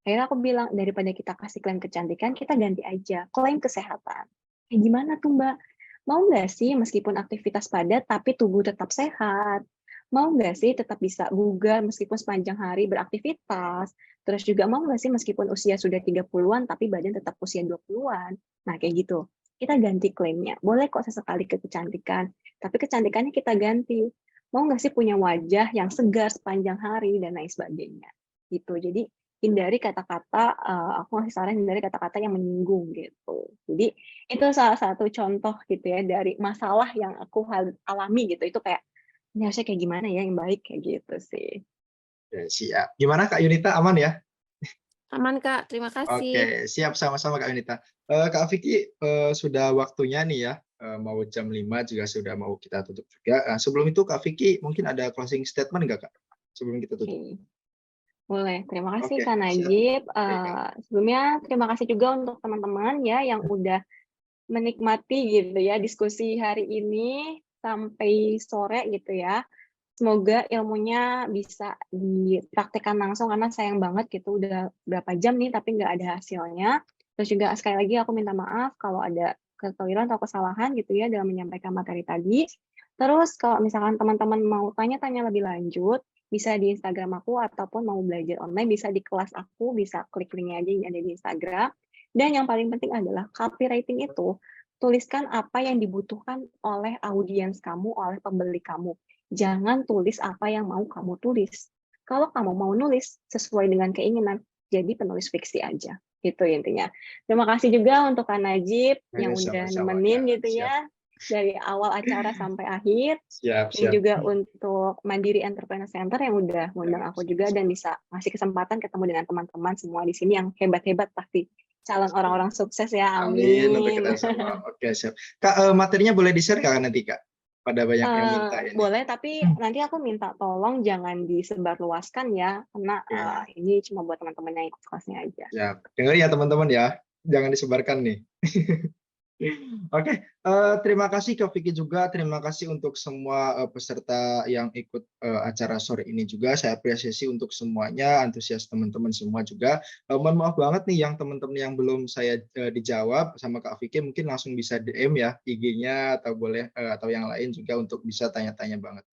Akhirnya aku bilang, daripada kita kasih klaim kecantikan, kita ganti aja klaim kesehatan. Gimana tuh Mbak? Mau nggak sih meskipun aktivitas padat tapi tubuh tetap sehat? Mau nggak sih tetap bisa bugar meskipun sepanjang hari beraktivitas? Terus juga mau nggak sih meskipun usia sudah 30-an tapi badan tetap usia 20-an? Nah, kayak gitu. Kita ganti klaimnya. Boleh kok sesekali ke kecantikan, tapi kecantikannya kita ganti. Mau nggak sih punya wajah yang segar sepanjang hari dan lain sebagainya. Gitu. Jadi hindari kata-kata, aku ngasih saran hindari kata-kata yang menyinggung gitu. Jadi itu salah satu contoh gitu ya dari masalah yang aku alami gitu. Itu kayak ini harusnya kayak gimana ya yang baik kayak gitu sih. Oke, siap. Gimana Kak Yunita, aman ya? Aman Kak, terima kasih. Oke, siap, sama-sama Kak Yunita. Kak Vicky, sudah waktunya nih ya, mau jam 5 juga sudah mau kita tutup juga. Sebelum itu Kak Vicky mungkin ada closing statement nggak Kak? Sebelum kita tutup. Oke. Boleh, terima kasih Oke, Kak siap. Najib. Oke, Kak. Sebelumnya terima kasih juga untuk teman-teman ya yang udah menikmati gitu ya diskusi hari ini sampai sore gitu ya. Semoga ilmunya bisa dipraktekkan langsung karena sayang banget gitu udah berapa jam nih tapi nggak ada hasilnya. Terus juga sekali lagi aku minta maaf kalau ada kekeliruan atau kesalahan gitu ya dalam menyampaikan materi tadi. Terus kalau misalkan teman-teman mau tanya-tanya lebih lanjut, bisa di Instagram aku ataupun mau belajar online bisa di kelas aku, bisa klik linknya aja yang ada di Instagram. Dan yang paling penting adalah copywriting itu tuliskan apa yang dibutuhkan oleh audiens kamu, oleh pembeli kamu. Jangan tulis apa yang mau kamu tulis. Kalau kamu mau nulis sesuai dengan keinginan, jadi penulis fiksi aja. Itu intinya. Terima kasih juga untuk Kak Najib yang udah nemenin gitu ya dari awal acara sampai akhir. Siap. Dan juga untuk Mandiri Entrepreneur Center yang udah ngundang aku juga dan bisa ngasih kesempatan ketemu dengan teman-teman semua di sini yang hebat-hebat pasti. calon orang-orang sukses ya, Amin untuk amin. kita semua. Oke, siap. Kak, materinya boleh di-share Kak nanti Kak? Pada banyak yang minta ini. Boleh, tapi nanti aku minta tolong jangan disebarluaskan ya, karena Oke. ini cuma buat teman-teman yang ikut kelasnya aja. Ya, dengar ya teman-teman ya. Jangan disebarkan nih. Oke, terima kasih Kak Vicky juga. Terima kasih untuk semua peserta yang ikut acara sore ini juga. Saya apresiasi untuk semuanya, antusias teman-teman semua juga. Mohon maaf banget nih yang teman-teman yang belum saya dijawab sama Kak Vicky, mungkin langsung bisa DM ya IG-nya atau boleh atau yang lain juga untuk bisa tanya-tanya banget.